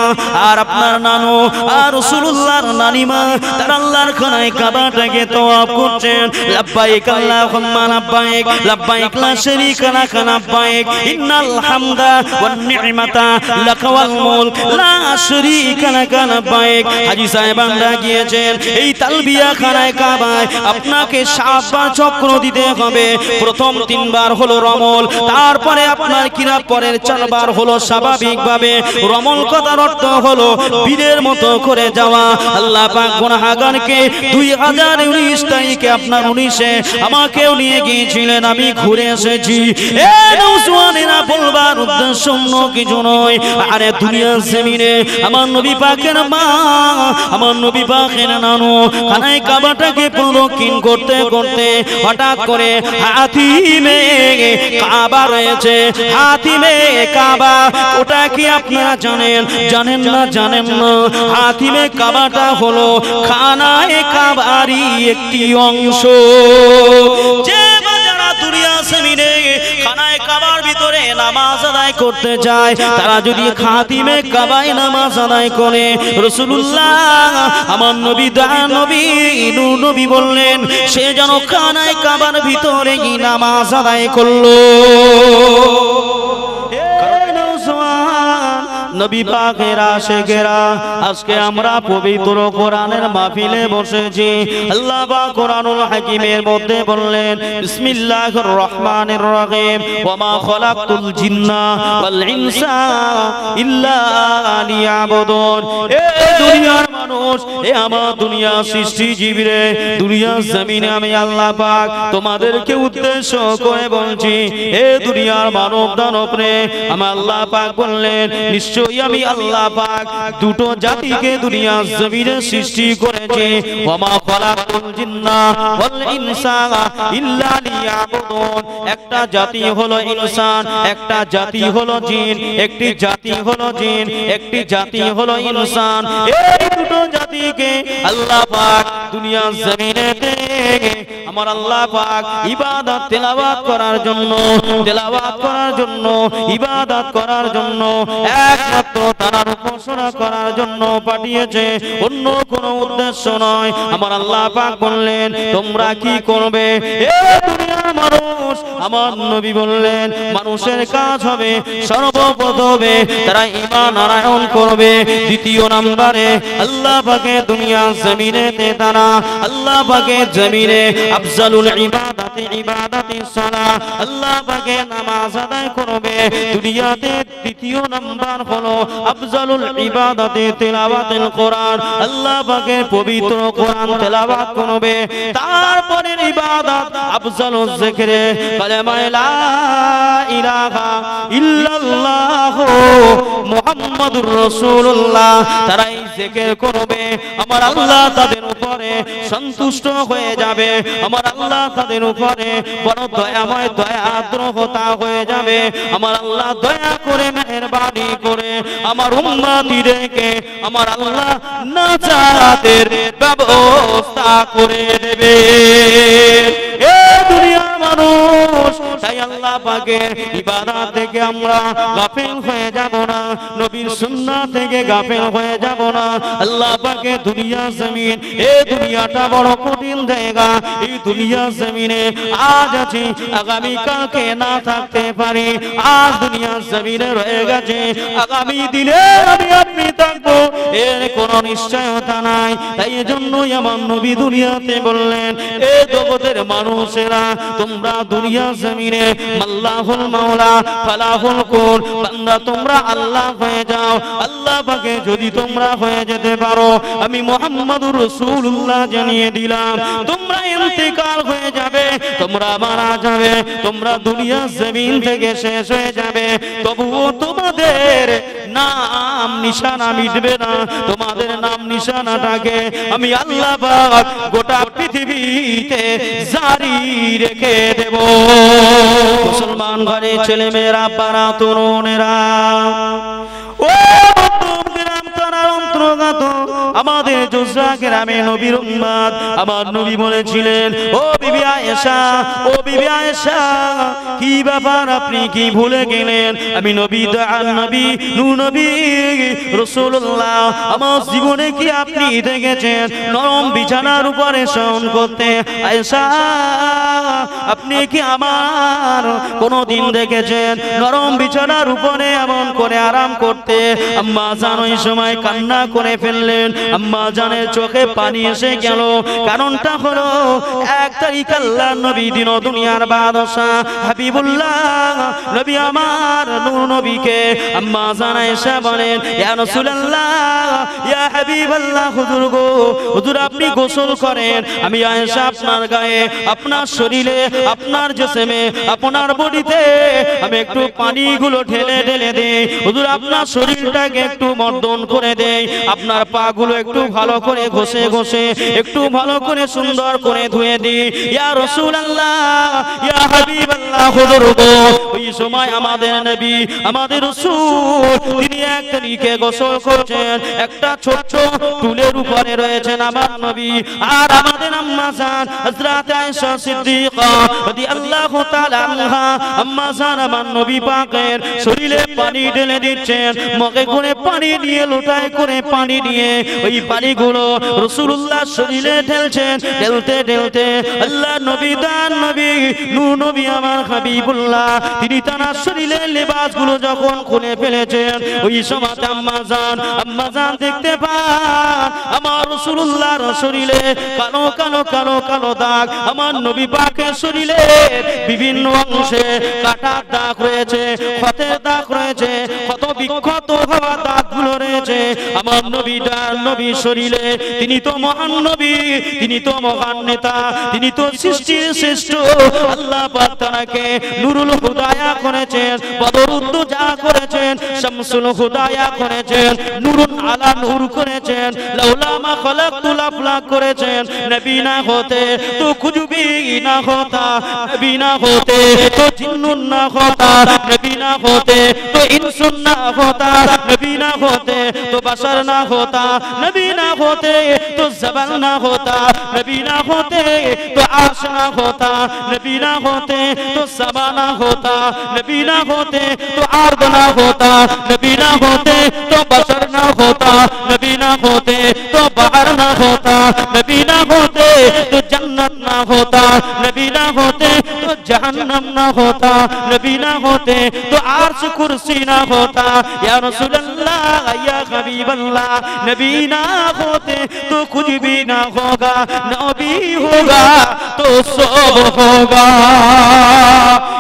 Speaker 2: আর আপনার নানু আর রাসূলুল্লাহর নানিমা তারা আল্লাহর খানায় কাবাটাকে তওয়াফ করছেন লাব্বাইক আল্লাহুম্মা লাব্বাইক লাব্বাইক লা শারীকা লাক লাব্বাইক ইন্নাল হামদা ওয়ান নি'মাতা লাকা ওয়াল মুলক লা শারীকা লাক লাব্বাইক হাজী সাহেবানরা গিয়েছেন এই তালবিয়া খানায় কাবায় আপনাকে 7 বার চক্র দিতে হবে প্রথম 3 বার হলো রমল তারপরে আপনার কিনা পরের 4 বার হলো স্বাভাবিকভাবে রমল কথার অর্থ হলো বীরের মতো করে যাওয়া আল্লাহ পাক গুনাহগারকে 2019 তারিখে আপনার 19-এ আমাকেও নিয়ে গিয়েছিলেন আমি ঘুরে এসেছি এ নওজওয়ানেরা বলবার উদ্দেশ্য কি
Speaker 1: কিছু নয়। আরে দুনিয়ার জমিনে আমার নবী পাকের মা, আমার নবী পাকের নানু খানায় কাবাটাকে প্রদক্ষিণ করতে করতে হঠাৎ করে হাতিমে কাবা রয়েছে, হাতিমে কাবা, ওটা কি আপনারা জানেন? জানেন না? জানেন না? হাতিমে কাবাটা হলো খানায় কাবারই একটি অংশ। যে বাজারা দুনিয়া জমিনে খানায় কাবার ভিতরে নামাজ আদায় করতে যায়, তারা যদি খাতিমে কাবায় নামাজ আদায় করে, রাসূলুল্লাহ আমার নবী দয়ার নবী নূর নবী বললেন সে যেন খানায় কাবার ভিতরে কি নামাজ আদায় করলো। নবী পাকের আশিকেরা, আজকে আমরা পবিত্র কোরআনের মাহফিলে বসেছি। আল্লাহ পাক কোরআনুল হাকিমের মধ্যে বললেন বিসমিল্লাহির রহমানির রহিম, ওয়া মা খালাকতুল জিন্না ওয়াল ইনসা ইল্লা লিয়াবুদুন। এ দুনিয়ার মানুষ, এ আমার দুনিয়া সৃষ্টিজীবী রে, দুনিয়ার জমিনে আমি আল্লাহ পাক তোমাদেরকে উদ্দেশ্য করে বলছি, এ দুনিয়ার মানব দানব রে, আমার আল্লাহ পাক বললেন নিশ্চয় আমি আল্লাহ পাক দুটো জাতিকে দুনিয়ার জমিনে সৃষ্টি করেছি। ওয়া মা খালাকতুল জিন্না ওয়াল ইনসা ইল্লা লিয়াবুদুন। একটা জাতি হলো ইনসান, একটা জাতি হলো জিন, একটি জাতি হলো জিন, একটি জাতি হলো ইনসান। এই দুটো জাতিকে আল্লাহ পাক দুনিয়ার জমিনে আমার আল্লাহ পাক ইবাদত তেলাওয়াত করার জন্য, তেলাওয়াত করার জন্য, ইবাদত করার জন্য, একমাত্র তার উপাসনা করার জন্য পাঠিয়েছে, অন্য কোনো উদ্দেশ্য নয়। আমার আল্লাহ পাক বললেন তোমরা কি করবে? এ দুনিয়ার মানুষ, আমার নবী বললেন মানুষের কাজ হবে সর্বপ্রথমে তারা ঈমান আনয়ন করবে, দ্বিতীয় নম্বরে আল্লাহ পাকের দুনিয়ার জমিনেতে তারা আল্লাহ পাকের জমিনে আফজালুল ইবাদাতি ইবাদাতিস সালাহ, আল্লাহ পাকের নামাজ আদায় করবে। দুনিয়াতে দ্বিতীয় নাম্বার হলো আফজালুল ইবাদাতি তিলাওয়াতুল কোরআন, আল্লাহ পাকের পবিত্র কোরআন তেলাওয়াত করবে। তারপরে ইবাদত আফজালুজ যিকরে কালেমা লা ইলাহা ইল্লাল্লাহ মুহাম্মাদুর রাসূলুল্লাহ, তারা এই জিকির করবে। আমার আল্লাহ তাদের উপরে সন্তুষ্ট হয়ে যাবে, আমার আল্লাহ তাদের উপরে বড় দয়াময় দয়া আদ্রতা হয়ে যাবে। আমার আল্লাহ দয়া করে মেহেরবানি করে আমার উম্মতিদেরকে আমার আল্লাহ নাজাতের ব্যবস্থা করে দেবে। এ দুনিয়ার মানুষ, তাই আল্লাহ পাকের ইবাদত থেকে আমরা গাফিল হয়ে যাব না, নবীর সুন্নাত থেকে গাফিল হয়ে যাব না। আল্লাহ পাকের দুনিয়া জমিন, এই দুনিয়াটা বড় কঠিন জায়গা। এই দুনিয়া জমিনে আজ আছি, আগামী কালকে না থাকতে পারি। আজ দুনিয়া জমিনে রয়ে গেছে, আগামী দিনে আমি আপনি থাকবো এর কোনো নিশ্চয়তা নাই। তাই এজন্যই আমার নবী দুনিয়াতে বললেন এ জগতের মানুষেরা তোমরা দুনিয়া জমিনে আল্লাহুল মাওলা ফালাহুল কুল, বান্দা তোমরা আল্লাহ হয়ে যাও। আল্লাহ পাকে যদি তোমরা হয়ে যেতে পারো, আমি মুহাম্মাদুর রাসূলুল্লাহ জানিয়ে দিলাম তোমরা ইন্তেকাল হয়ে যাবে, তোমরা মারা যাবে, তোমরা দুনিয়া জমিন থেকে শেষ হয়ে যাবে, তবুও তোমাদের নাম নিশানা মিটবে না। তোমাদের নাম নিশানাটাকে আমি আল্লাহ পাক গোটা পৃথিবীতে জারি রেখে দেব। মুসলমান ঘরে ছেলে মেয়েরা, পাড়া তরুণেরা, ও গ্রাম তারার অন্তর্গত আমাদের জোসরা গ্রামে নবীর উম্মত, আমার নবী বলেছিলেন ও বিবি আয়েশা, ও বিবি আয়েশা, কি ব্যাপার আপনি কি ভুলে গেলেন? আমি নবী দয়ার নবী নূর নবী রাসূলুল্লাহ, আমার জীবনে কি আপনি দেখেছেন নরম বিছানার উপরে শয়ন করতে? আয়েশা, আপনি কি আমার কোনদিন দেখেছেন নরম বিছানার উপরে এমন করে আরাম করতে? আম্মা জান ওই সময় কান্না করে করে ফেললেন। আম্মা জানের চোখে পানি এসে গেল। কারণটা হলো 1 তারিখ আল্লাহ নবী দিন দুনিয়ার বাদশাহ হাবিবুল্লাহ নবী আমার নূর নবীকে আম্মা জান আয়েশা বলেন, ইয়া রাসূলুল্লাহ ইয়া হাবিবাল্লাহ, হুজুর গো হুজুর আপনি গোসল করেন, আমি আয়েশা আপনার গায়ে, আপনার শরীরে, আপনার জিসমে, আপনার বডিতে আমি একটু পানিগুলো ঢেলে ঢেলে দেই। হুজুর আপনার শরীরটাকে একটু মর্দন করে দেই, আপনার পাগুলো একটু ভালো করে ঘষে ঘষে একটু ভালো করে সুন্দর করে ধুয়ে দিই। ইয়া রাসূলুল্লাহ ইয়া হাবিবাল্লাহ, হুজুর গো ওই সময় আমাদের নবী আমাদের রাসূল তিনি 1 তারিখে গোসল করছেন, একটা ছোট টুলের উপরে রয়েছেন আমার নবী, আর আমাদের আম্মা জান হযরত আয়েশা সিদ্দিকা রাদিয়াল্লাহু তাআলা আনহা আম্মা জান আমার নবী পাকের শরীরে পানি ঢেলে দিচ্ছেন, মুখে করে পানি নিয়ে লোটায় করে পানি নিয়ে ওই পানিগুলো রাসূলুল্লাহ শরীরে ঢেলছেন। ঢেলতে ঢেলতে আল্লাহ নবী দান নবী নূর নবী আমার হাবিবুল্লাহ তিনি তার শরীরের লেবাসগুলো যখন খুলে ফেলেছেন, ওই সময় আম্মা জান দেখতে পান আমার রাসূলুল্লাহর শরীরে কালো কালো কালো কালো দাগ, আমার নবী পাকের শরীরে বিভিন্ন অংশে কাটার দাগ রয়েছে, ক্ষতের দাগ রয়েছে, ক্ষত বিক্ষত হওয়া দাগগুলো রয়েছে আমার নবী শরীরে। তিনি তো মহান নবী, তিনি তো মহান নেতা, তিনি তো সৃষ্টির শ্রেষ্ঠ। আল্লাহ পাক তাকে নুরুল হুদায়া করেছেন, বদরুদ্দুজা করেছেন, শামসুল হুদায়া করেছেন, নুরুন আলা নূর করেছেন, লাউলা মা খলাকতুল আফলাক করেছেন। নবী না হতে তো কুছ ভি না হতা, নবী না হতে তো জিন্নুন না হতা, নবী না হতে তো ইনসুন না হতা, নবী না হতে তো বাশার না হতা, নবী না হতে तो जबान ना होता, नबी ना होते तो आर्श ना होता, नबी ना होते तो समा ना होता, नबी ना होते तो आर्द ना होता, नबी ना होते तो बशर ना होता, नबी ना होते तो बहर ना होता, नबी ना होते तो जन्नत ना होता, नबी ना होते तो जहन्नम ना होता, नबी ना होते तो आर्श कुर्सी ना होता। या रसूल अल्लाह या हबीब अल्लाह, नबी ना होते तो कुछ भी ना होगा, नबी होगा तो सब होगा।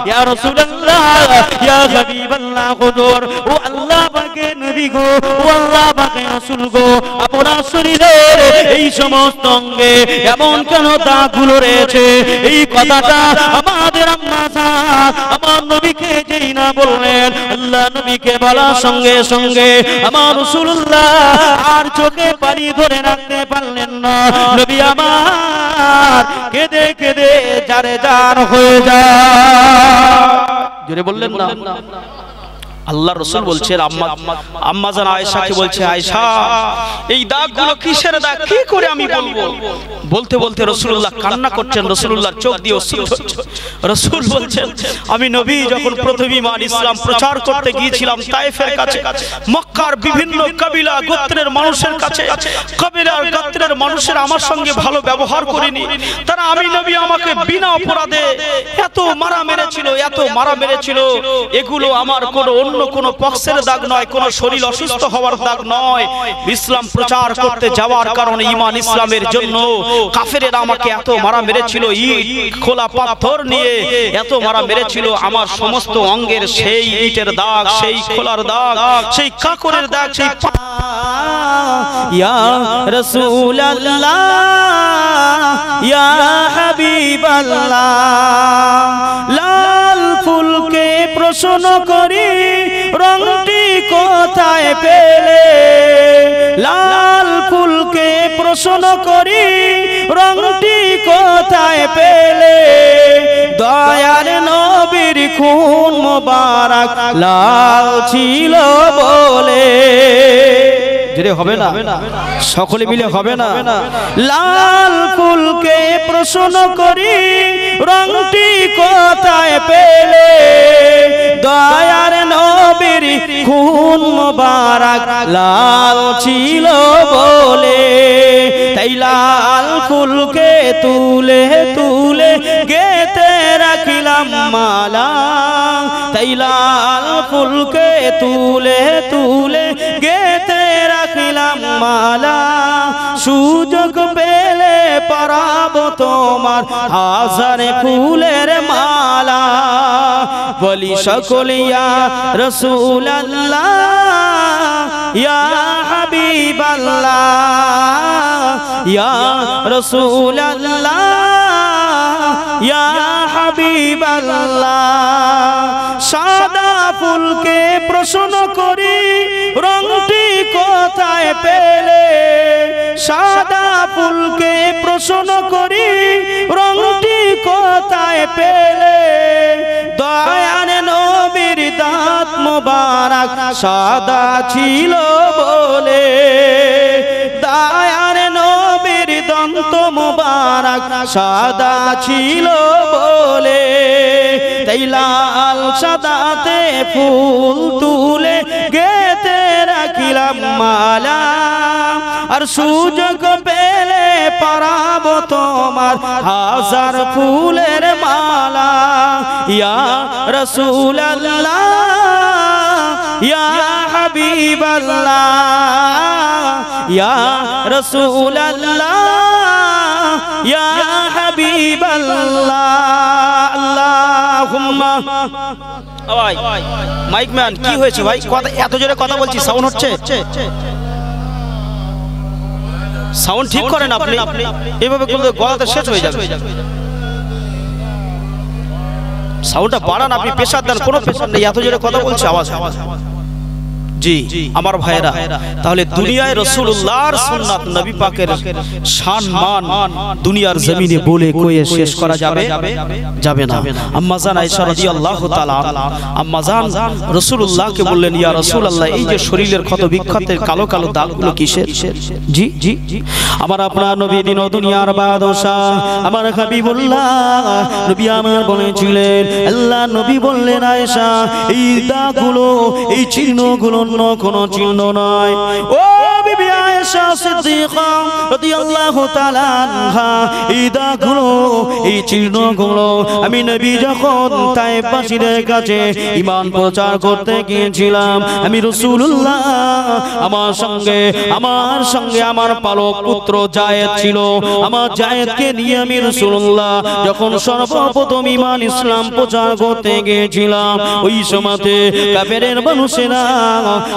Speaker 1: या रसूल अल्लाह या हबीब अल्लाह, हुजूर ओ अल्लाह पाके नबी गो, ओ अल्लाह पाके রাসূল গো, আপনার শরীরের এই সমস্ত অঙ্গে এমন কেন দাগগুলো রয়েছে? এই কথাটা আমাদের আম্মা জান আমার নবীকে যেই না বললেন, আল্লাহ নবীকে বলার সঙ্গে সঙ্গে আমার রাসূলুল্লাহ আর চোখে পানি ধরে রাখতে পারলেন না। নবী আমার কেঁদে কেঁদে জারে জার হয়ে যায়। জোরে বললেন না। আল্লাহ রাসূল বলছেন আম্মা জান আয়েশাকে বলছে, আয়েশা এই দাগগুলো কিসের দাগ, কি করে আমি বলবো? বলতে বলতে রাসূলুল্লাহ কান্না করছেন, রাসূলুল্লাহর চোখ দিয়ে অশ্রু ঝরছে। রাসূল বলছেন, আমি নবী যখন প্রথম ঈমান ইসলাম প্রচার করতে গিয়েছিলাম তায়েফের কাছে, মক্কার বিভিন্ন কবিলা গোত্রের মানুষের কাছে, কবিলা গোত্রের মানুষের আমার সঙ্গে ভালো ব্যবহার করেনি। তারা আমি নবী আমাকে বিনা অপরাধে এত মারা মেরেছিল, এত মারা মেরেছিল। এগুলো আমার কোনো অন্য কোনো পক্ষের দাগ নয়, কোনো শরীর অসুস্থ হওয়ার দাগ নয়। ইসলাম প্রচার করতে যাওয়ার কারণে ঈমান ইসলামের জন্য কাফেরেরা আমাকে এত মারা মেরেছিল, ইট খোলা পাথর নিয়ে এত মারা মেরেছিল। আমার সমস্ত অঙ্গের সেই ইটের দাগ, সেই খোলার দাগ, সেই কাকরের দাগ, সেই ইয়া রাসূলুল্লাহ ইয়া হাবিবাল্লাহ, লাল ফুলকে প্রশ্ন করি রংটি কোথায় পেলে, লাল ফুলকে প্রশ্ন করি রংটি কোথায় পেলে, দয়ার নবীর খুন মোবারক লাল ছিল বলে। যেটা হবে না, সকলে মিলে হবে না। লাল ফুলকে প্রশ্ন করি রংটি কোথায় পেলে, দয়ার নবীর খুন মোবারক লাল ছিল বলে। তাই লাল ফুলকে তুলে তুলে গেতে রাখিলাম মালা, তাই লাল ফুলকে তুলে তুলে গেতে রাখিলাম মালা। মালা সুযোগ পেলে পরাবো তোমার হাজারে ফুলের মালা বলি সকল ইয়া রাসূলুল্লাহ ইয়া হাবিবাল্লাহ ইয়া রাসূলুল্লাহ ইয়া হাবিবাল্লাহ সাদা ফুলকে প্রশ্ন করি রংটি কোথায় পেলে সাদা ফুলকে প্রশ্ন করি রংটি কোথায় পেলে দয়ার নবীর দাঁত মোবারক সাদা ছিল বলে দয়ার নবীর দন্ত মোবারক সাদা ছিল বলে তাই লাল সাদাতে ফুল তুলে গেতে রাখিলাম মালা আর সুযোগ পেলে পরাবো তোমার হাজার ফুলের মালা ইয়া রাসূলুল্লাহ ইয়া হাবিবাল্লাহ ইয়া রাসূলুল্লাহ ইয়া হাবিবাল্লাহ আল্লাহুম্মা মাইক ম্যান কি হয়েছে ভাই কথা এত জোরে কথা বলছি সাউন্ড হচ্ছে সাউন্ড ঠিক করেন আপনি এভাবে করলে গলাটা শেষ হয়ে যাবে সাউন্ডটা বাড়ান আপনি প্রেসার দেন কোনো প্রেসার নেই এত জোরে কথা বলছে আওয়াজ জি আমার ভাইরা তাহলে দুনিয়ায় রাসূলুল্লাহর সুন্নাত নবী পাকের শান মান দুনিয়ার জমিনে বলে কয়ে শেষ করা যাবে যাবে না আম্মা জান আয়েশা রাদিয়াল্লাহু তাআলা আম্মা জান রাসূলুল্লাহকে বললেন ইয়া রাসূলুল্লাহ এই যে শরীরের ক্ষত বিক্ষতের কালো কালো দাগগুলো কিসের জি জি আমার আপনার নবী দিন ও দুনিয়ার বাদশা আমার হাবিবুল্লাহ নবী আমার বলেছিলেন আল্লাহ নবী বললেন আয়েশা এই দাগগুলো এই চিহ্নগুলো কোনো চিহ্ন নয় ও বিবি আয়েশা সিদ্দিকা রাদিয়াল্লাহু তাআলা আনহা এই দাগগুলো এই চিহ্নগুলো আমি নবী যখন তায়েফবাসীদের কাছে ঈমান প্রচার করতে গিয়েছিলাম আমি রাসূলুল্লাহ আমার সঙ্গে আমার পালক পুত্র যায়েদ ছিল আমার যায়েদকে নিয়ে আমি রাসূলুল্লাহ যখন সর্বপ্রথম ঈমান ইসলাম প্রচার করতে গিয়েছিলাম ওই সময়তে কাফেরের মানুষেরা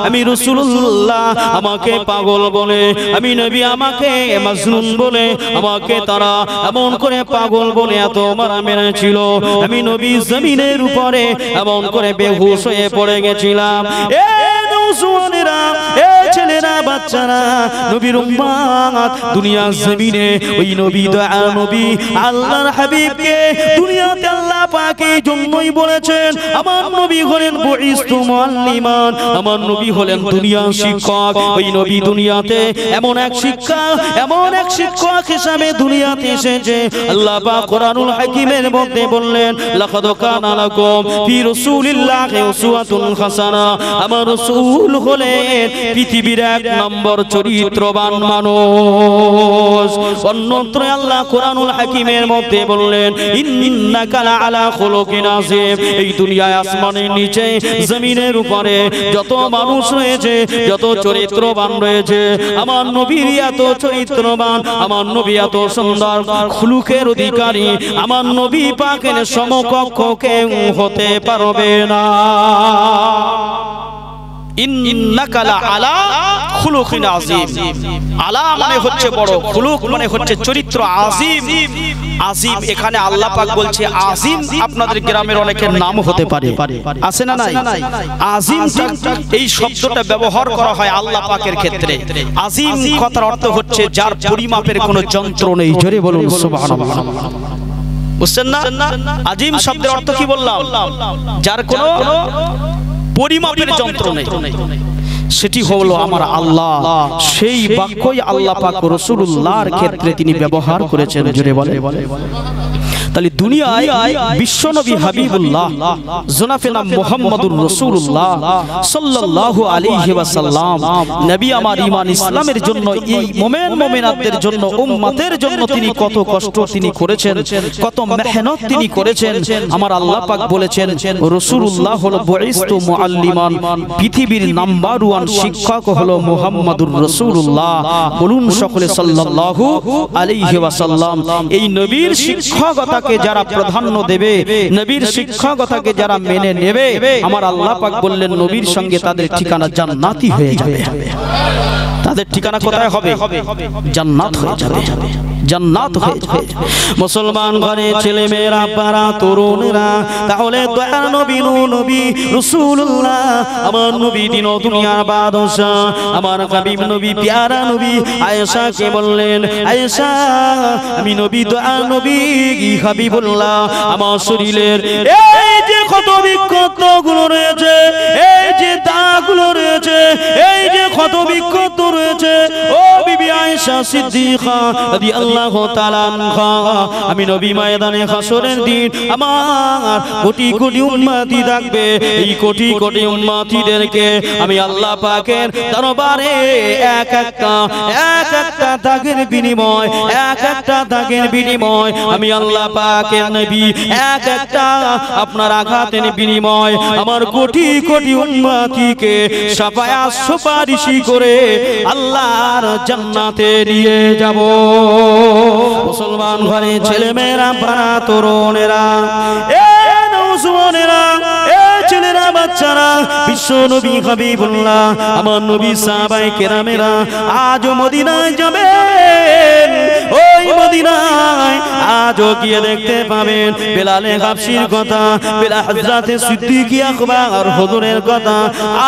Speaker 1: আমি রাসূলুল্লাহ আমাকে পাগল বলে আমি নবী আমাকে মাজনুন বলে আমাকে তারা এমন করে পাগল বলে এত মারা মেরেছিল আমি নবী জমিনের উপরে এমন করে বেহুশ হয়ে পড়ে গেছিলাম এ নওজওয়ানেরা এ ছেলেরা বাচ্চারা নবীর উম্মত দুনিয়ার জমিনে ওই নবী দয়া নবী আল্লাহর হাবিবকে দুনিয়াতে আল্লাহ পাক এই জন্যই বলেছেন আমার নবী হলেন বুইস্তু মুআল্লিমান আমার নবী হলেন দুনিয়ার শিক্ষক ওই নবী দুনিয়াতে এমন এক শিক্ষক হিসেবে দুনিয়াতে এসেছে আল্লাহ পাক কোরআনুল হাকিমের মধ্যে বললেন লাকাদ কানা লাকুম ফি রাসূলিল্লাহি উসওয়াতুন হাসানা আমার রাসূল হলেন পৃথিবীর এক নম্বর চরিত্রবান মানুষ অন্যত্র আল্লাহ কোরআনুল হাকিমের মধ্যে বললেন ইন্নাকা লাআলা খুলুকিন আযীম এই দুনিয়ায় আসমানের নিচে জমিনের উপরে যত মানুষ রয়েছে যত চরিত্রবান রয়েছে আমার নবী এত চরিত্রবান আমার নবী এত সুন্দর খুলুকের অধিকারী আমার নবী পাকের সমকক্ষ কেউ হতে পারবে না ইন্নাকা লাআলা খুলুকিন আযীম আলা মানে হচ্ছে বড় খুলুক মানে হচ্ছে চরিত্র আযীম আযীম এখানে আল্লাহ পাক বলছে আযীম আপনাদের গ্রামের অনেকের নাম হতে পারে আছে না নাই আযীম এই শব্দটা ব্যবহার করা হয় আল্লাহ পাকের ক্ষেত্রে আযীম কথার অর্থ হচ্ছে যার পরিমাপের কোনো যন্ত্র নেই জোরে বলুন সুবহানাল্লাহ বুঝছেন না আযীম শব্দের অর্থ কি বললাম যার কোনো পরিমাপের যন্ত্র নেই সেটি হলো আমার আল্লাহ সেই বাক্যই আল্লাহ পাক রাসূলুল্লাহর ক্ষেত্রে তিনি ব্যবহার করেছেন জোরে বলে
Speaker 2: তাহলে দুনিয়ায় বিশ্বনবী হাবিবুল্লাহ জনাবে নাম মুহাম্মদুর রাসূলুল্লাহ সাল্লাল্লাহু আলাইহি ওয়াসাল্লাম নবী আমার ঈমান ইসলামের জন্য, এই মুমিন মুমিনাতদের জন্য, উম্মতের জন্য তিনি কত কষ্ট তিনি করেছেন, কত মেহনত তিনি করেছেন। আমার আল্লাহ পাক বলেছেন রাসূলুল্লাহ হলো বুইস্তু মুআল্লিমান, পৃথিবীর নাম্বার 1 শিক্ষক হলো মুহাম্মদুর রাসূলুল্লাহ। বলুন সকলে সাল্লাল্লাহু আলাইহি ওয়াসাল্লাম। এই নবীর শিক্ষকতাকে যারা প্রাধান্য দেবে, নবীর শিক্ষকতাকে যারা মেনে নেবে, আমার আল্লাহ পাক বললেন নবীর সঙ্গে তাদের ঠিকানা জান্নাতি হয়ে যাবে। তাদের ঠিকানা কোথায় হবে? জান্নাত হয়ে যাবে, জান্নাত হয়ে যাবে।
Speaker 1: মুসলমান ঘরে ছেলে মেয়েরা, পাড়া তরুণেরা, তাহলে দয়ার নবী নবী রাসূলুল্লাহ, আমার নবী দিন দুনিয়ার বাদশা, আমার হাবিব নবী, প্যারা নবী আয়েশাকে বললেন, আয়েশা আমি নবী, দয়ার নবী হাবিবুল্লাহ, আমার শরীরের এই যে ক্ষত বিক্ষত গুলো রয়েছে, এই যে দাগগুলো রয়েছে, এই যে ক্ষত বিক্ষত রয়েছে, ও বিবি আয়েশা সিদ্দিকা রাদিয়াল্লাহু তাআলা আনহা, আমি নবী ময়দানে হাসরের দিন আমার কোটি কোটি উম্মতি থাকবে, এই কোটি কোটি উম্মতিদেরকে আমি আল্লাহ পাকের দরবারে এক একটা দাগের বিনিময়, এক একটা দাগের বিনিময় আমি আল্লাহ পাকের নবী এক একটা আপনার আঘাতের বিনিময় আমার কোটি কোটি উম্মতিকে শাফায়াত সুপারিশি করে আল্লাহর জান্নাতে নিয়ে যাব। মুসলমান ঘরে ছেলে মেয়েরা, পাড়া তরুণেরা, এ নওজওয়ানেরা, এ ছেলেরা, বাচ্চারা, বিশ্ব নবী হাবিবুল্লাহ, আমার নবী সাহাবায়ে কেরামেরা আজ মদিনায় যাবেন। ওই মদিনায় আজও গিয়ে দেখতে পাবেন বেলালে হাবশির কথা, বেলাল হযরতে সিদ্দিক আকবর হুজুরের কথা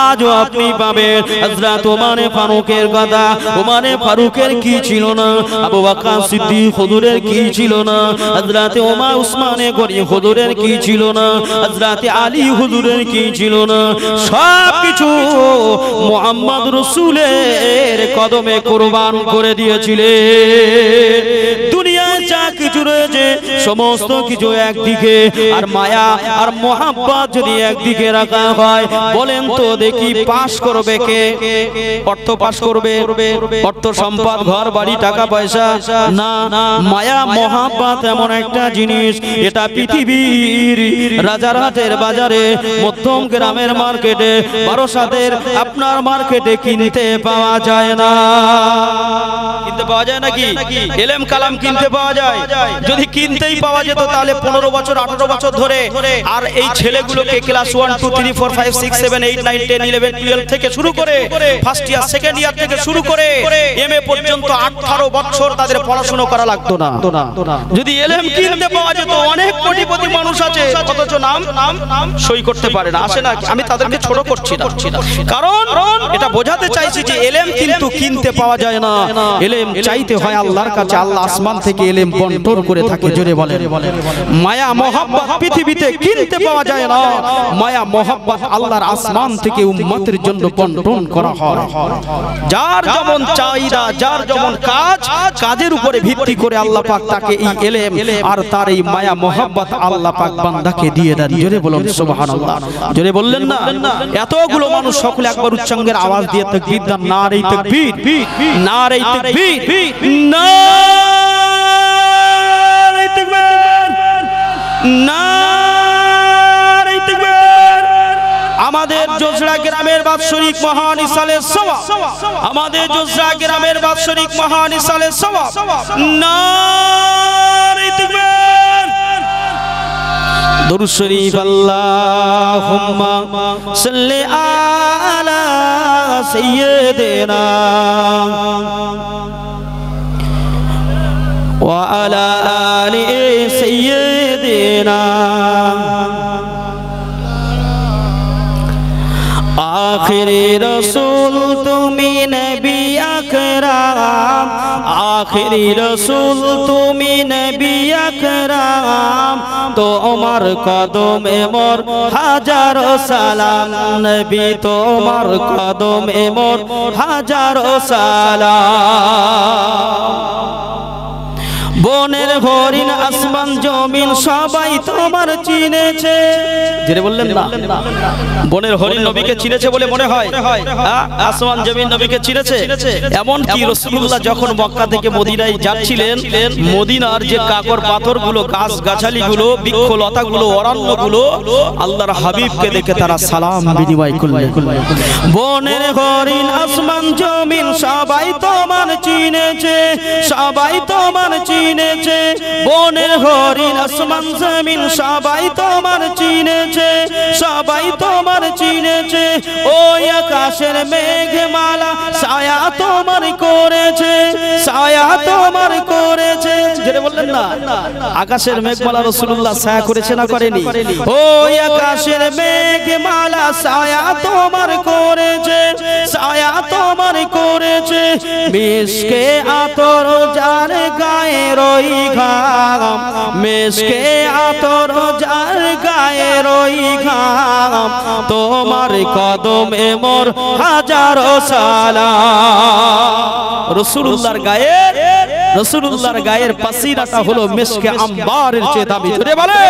Speaker 1: আজও আপনি পাবেন। হযরত ওমর ফারুকের কথা, ওমর ফারুকের কি ছিল না, আবু বকর সিদ্দিক হুজুরের কি ছিল না, হযরত ওমর উসমান গনি হুজুরের কি ছিল না, হযরত আলী হুজুরের কি ছিল না, সব কিছু মুহাম্মদ রাসূলের কদমে কুরবান করে দিয়েছিলেন। দুনিয়ায় যা কিছু রয়েছে সমস্ত কিছু একদিকে, আর মায়া আর মোহাব্বত যদি একদিকে রাখা হয়, বলেন তো দেখি পাস করবে কে? অর্থ পাস করবে? অর্থ সম্পদ, ঘর বাড়ি, টাকা পয়সা না। মায়া মোহাব্বত এমন একটা জিনিস, এটা পৃথিবীর রাজারহাটের বাজারে, মধ্যম গ্রামের মার্কেটে, বারোসাতের আপনার মার্কেটে কিনতে পাওয়া যায় না। কিনতে পাওয়া যায় নাকি? এলেম কালাম কিনতে পাওয়া যায়? যদি কিনতেই পাওয়া যেত তাহলে 15 বছর 18 বছর ধরে আর এই ছেলেগুলোকে ক্লাস 1 2 3 4 5 6 7 8 9 10 11 12 থেকে শুরু করে ফার্স্ট ইয়ার সেকেন্ড ইয়ার থেকে শুরু করে এমএ পর্যন্ত 18 বছর তাদের পড়াশোনা করা লাগতো না। যদি এলেম কিনতে পাওয়া যেত, অনেক কোটিপতি মানুষ আছে অথচ নাম সই করতে পারে না, আসে না। আমি তাদেরকে ছোট করছি না, কারণ এটা বোঝাতে চাইছি যে এলেম কিন্তু কিনতে পাওয়া যায় না, এলেম চাইতে হয় আল্লাহর কাছে। আল্লাহ আসমান থেকে এলেম বন্টন করে থাকে। জোরে বলেন। মায়া মহব্বত পৃথিবীতে কিনতে পাওয়া যায় না, মায়া মহব্বত আল্লাহর আসমান থেকে উম্মতের জন্য বন্টন করা হয়। যার যেমন চাহিদা, যার যেমন কাজ, কাজের উপরে ভিত্তি করে আল্লাহ পাক তাকে এই এলেম আর তার এই মায়া মহব্বত আল্লাহ পাক বান্দাকে দিয়ে দেন। জোরে বলুন সুবহানাল্লাহ। জোরে বললেন না? এতগুলো মানুষ সকলে একবার উচ্চাঙ্গের আওয়াজ দিয়ে তাকবীর দেন। নারে তাকবীর, নারে তাকবীর, নারে তাকবীর, নারে তাকবীর। আমাদের জোজরা গ্রামের বাৎসরিক মহান ইসালের সওয়াব, আমাদের জোজরা গ্রামের বাৎসরিক মহান ইসালের সওয়াব। নারে তাকবীর। দুরূদ শরীফ। আল্লাহুম্মা সাল্লি আলা সাইয়্যিদিনা ওয়া আলা আলি সাইয়্যিদিনা। আখিরি রাসূল তুমি নবী আকরাম, আখিরি রাসূল তুমি নবী আকরাম, তোমার কদমে মোর হাজারো সালাম, নবী তোমার কদমে মোর হাজারো সালাম। বনের হরিণ আসমান জমিন সবাই তোমার চিনেছে। যেটা বললেন না, বনের হরিণ নবীকে চিনেছে বলে মনে হয়, আসমান জমিন নবীকে চিনেছে। এমন কি রাসূলুল্লাহ যখন মক্কা থেকে মদিনায় যাচ্ছিলেন, মদিনার যে কাকর পাথরগুলো, গাছ গাছালিগুলো, বৃক্ষলতাগুলো, অরণ্যগুলো, আল্লাহর হাবিবকে দেখে তারা সালাম বিনিময় করলেন। বনের হরিণ আসমান জমিন সবাই তোমার চিনেছে, সবাই তোমার চিনেছে। বনের হরিণ আসমান জমিন সবাই তোমার চিনেছে, সবাই তোমার চিনেছে। ওই আকাশের মেঘমালা ছায়া তোমার করেছে, ছায়া তোমার করেছে। যেটা বললেন না, আকাশের মেঘমালা রাসূলুল্লাহ ছায়া করেছে না করেনি? ওই আকাশের মেঘমালা ছায়া তোমার করেছে, ছায়া তোমার করেছে। মিশকে আতর যার গায়ের ওই ঘাম, মিশকে আতর যার গায়ের ওই ঘাম, তোমার কদমে মোর হাজারো সালাম। রাসূলুল্লাহর গায়ের, রাসূলুল্লাহর গায়ের পাসিনাটা হলো মিশকে আম্বারের চেয়ে দামি। জোরে বলে,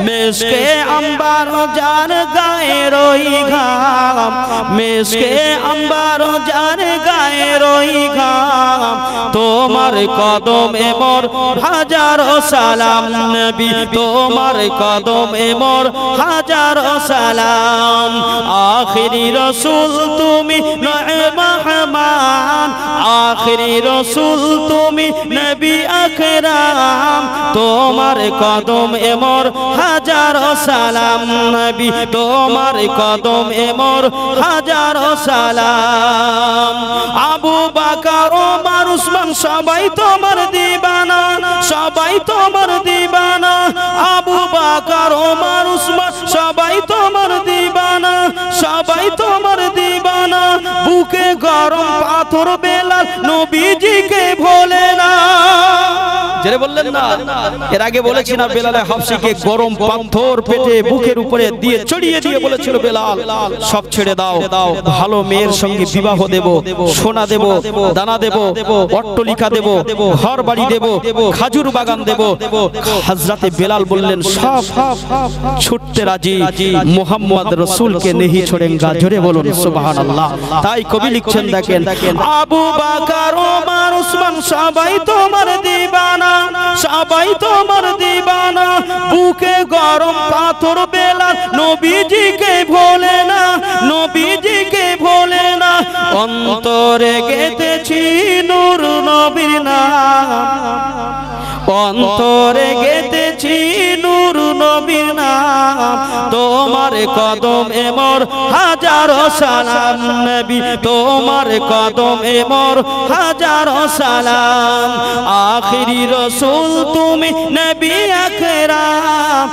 Speaker 1: মিশকে আম্বার যার গায়ের ওই ঘাম, মিশকে আম্বার যার গায়ের ওই ঘাম, তোমার কদমে মোর হাজারো সালাম। নবী তোমার কদমে মোর হাজারো সালাম। আখিরি রাসূল তুমি নয় মেহমান, আখিরি রাসূল তুমি নবী আকরাম, তোমার কদমে মোর হাজারো সালাম। নবী তোমার কদমে মোর হাজারো সালাম। আবু বকর ওমর উসমান সবাই তোমার দিবানা, সবাই তোমার দিবানা। আবু বকর ওমর উসমান সবাই তোমার দিবানা, সবাই তোমার দিবানা। বুকে গরম পাথর বেলাল নবীজিকে ভোলে না। যেটা বললেন না, এর আগে বলেছি না, বেলালে হাবশিকে গরম পাথর পেটে বুকের উপরে দিয়ে চড়িয়ে দিয়ে বলেছিল, বেলাল সব ছেড়ে দাও, ভালো মেয়ের সঙ্গে বিবাহ দেব, সোনা দেব, দানা দেব, অট্টলিকা দেব, ঘর বাড়ি দেব, খাজুর বাগান দেব। হযরতে বেলাল বললেন সব ছুটতে রাজি, মুহাম্মদ রাসূলকে নেহি ছোড়েঙ্গা। জোরে বলুন সুবহানাল্লাহ। তাই কবি লিখছেন, দেখেন, আবু বকর ওমর উসমান সবাই তোমার দিবানা, সবাই তোমার দিবানা। বুকে গরম পাথর বেলাল নবীজিকে ভোলে না, নবীজিকে ভোলে না। অন্তরে গেঁথেছি নূর নবীর নাম, অন্তরে গেঁথেছি নূর নবীর নাম, তোমার কদমে মোর হাজারো সালাম। নবী তোমার কদমে মোর হাজারো সালাম। আখিরি রাসূল তুমি নবী আকরাম,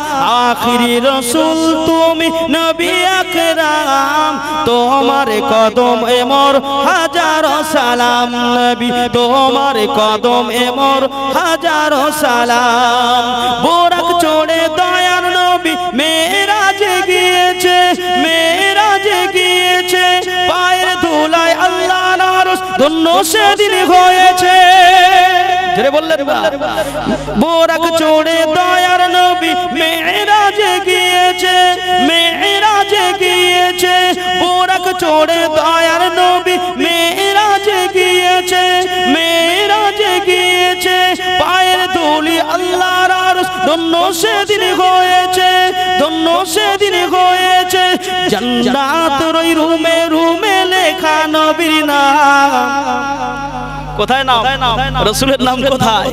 Speaker 1: আখিরি রাসূল তুমি নবী আকরাম, তোমার কদমে মোর হাজারো সালাম। নবী তোমার কদমে মোর হাজারো সালাম। বোরাক চড়ে দয়ার নবী মেরাজে গিয়েছে, মেরাজে গিয়েছে। পায়ের ধুলায় আল্লাহর আরশ ধন্য সেদিন হয়েছে। যেটা বললেন, বোরাক চড়ে দয়ার নবী মেরাজে গিয়েছে, মেরাজে গিয়েছে। বোরাক চড়ে দয়ার নবী মেরাজে গিয়েছে, মেরাজে গিয়েছে। পায়ের ধুলি আল্লাহর আরশ ধন্য সেদিন হয়েছে, ধন্য সেদিন হয়েছে। জান্নাতের ওই রুমে রুমে লেখা নবীর নাম। কোথায় নাম? রাসূলের নাম কোথায়?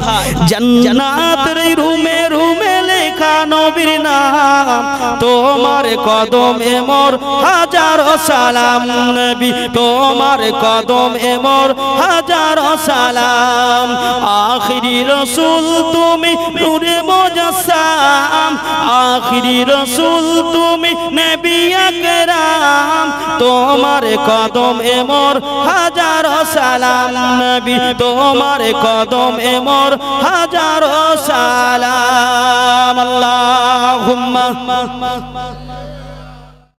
Speaker 1: জান্নাতের ওই রুমে রুমে লেখা নবীর নাম, তোমার কদমে মোর হাজারো সালাম। নবী তোমার কদমে মোর হাজারো সালাম। আখিরি রাসূল তুমি নূরে মুজাসসাম, আখিরি রাসূল তুমি নবী আকরাম, তোমার কদমে মোর হাজারো সালাম। নবী তোমার কদমে মোর হাজারো সালাম। আল্লাহুম্মা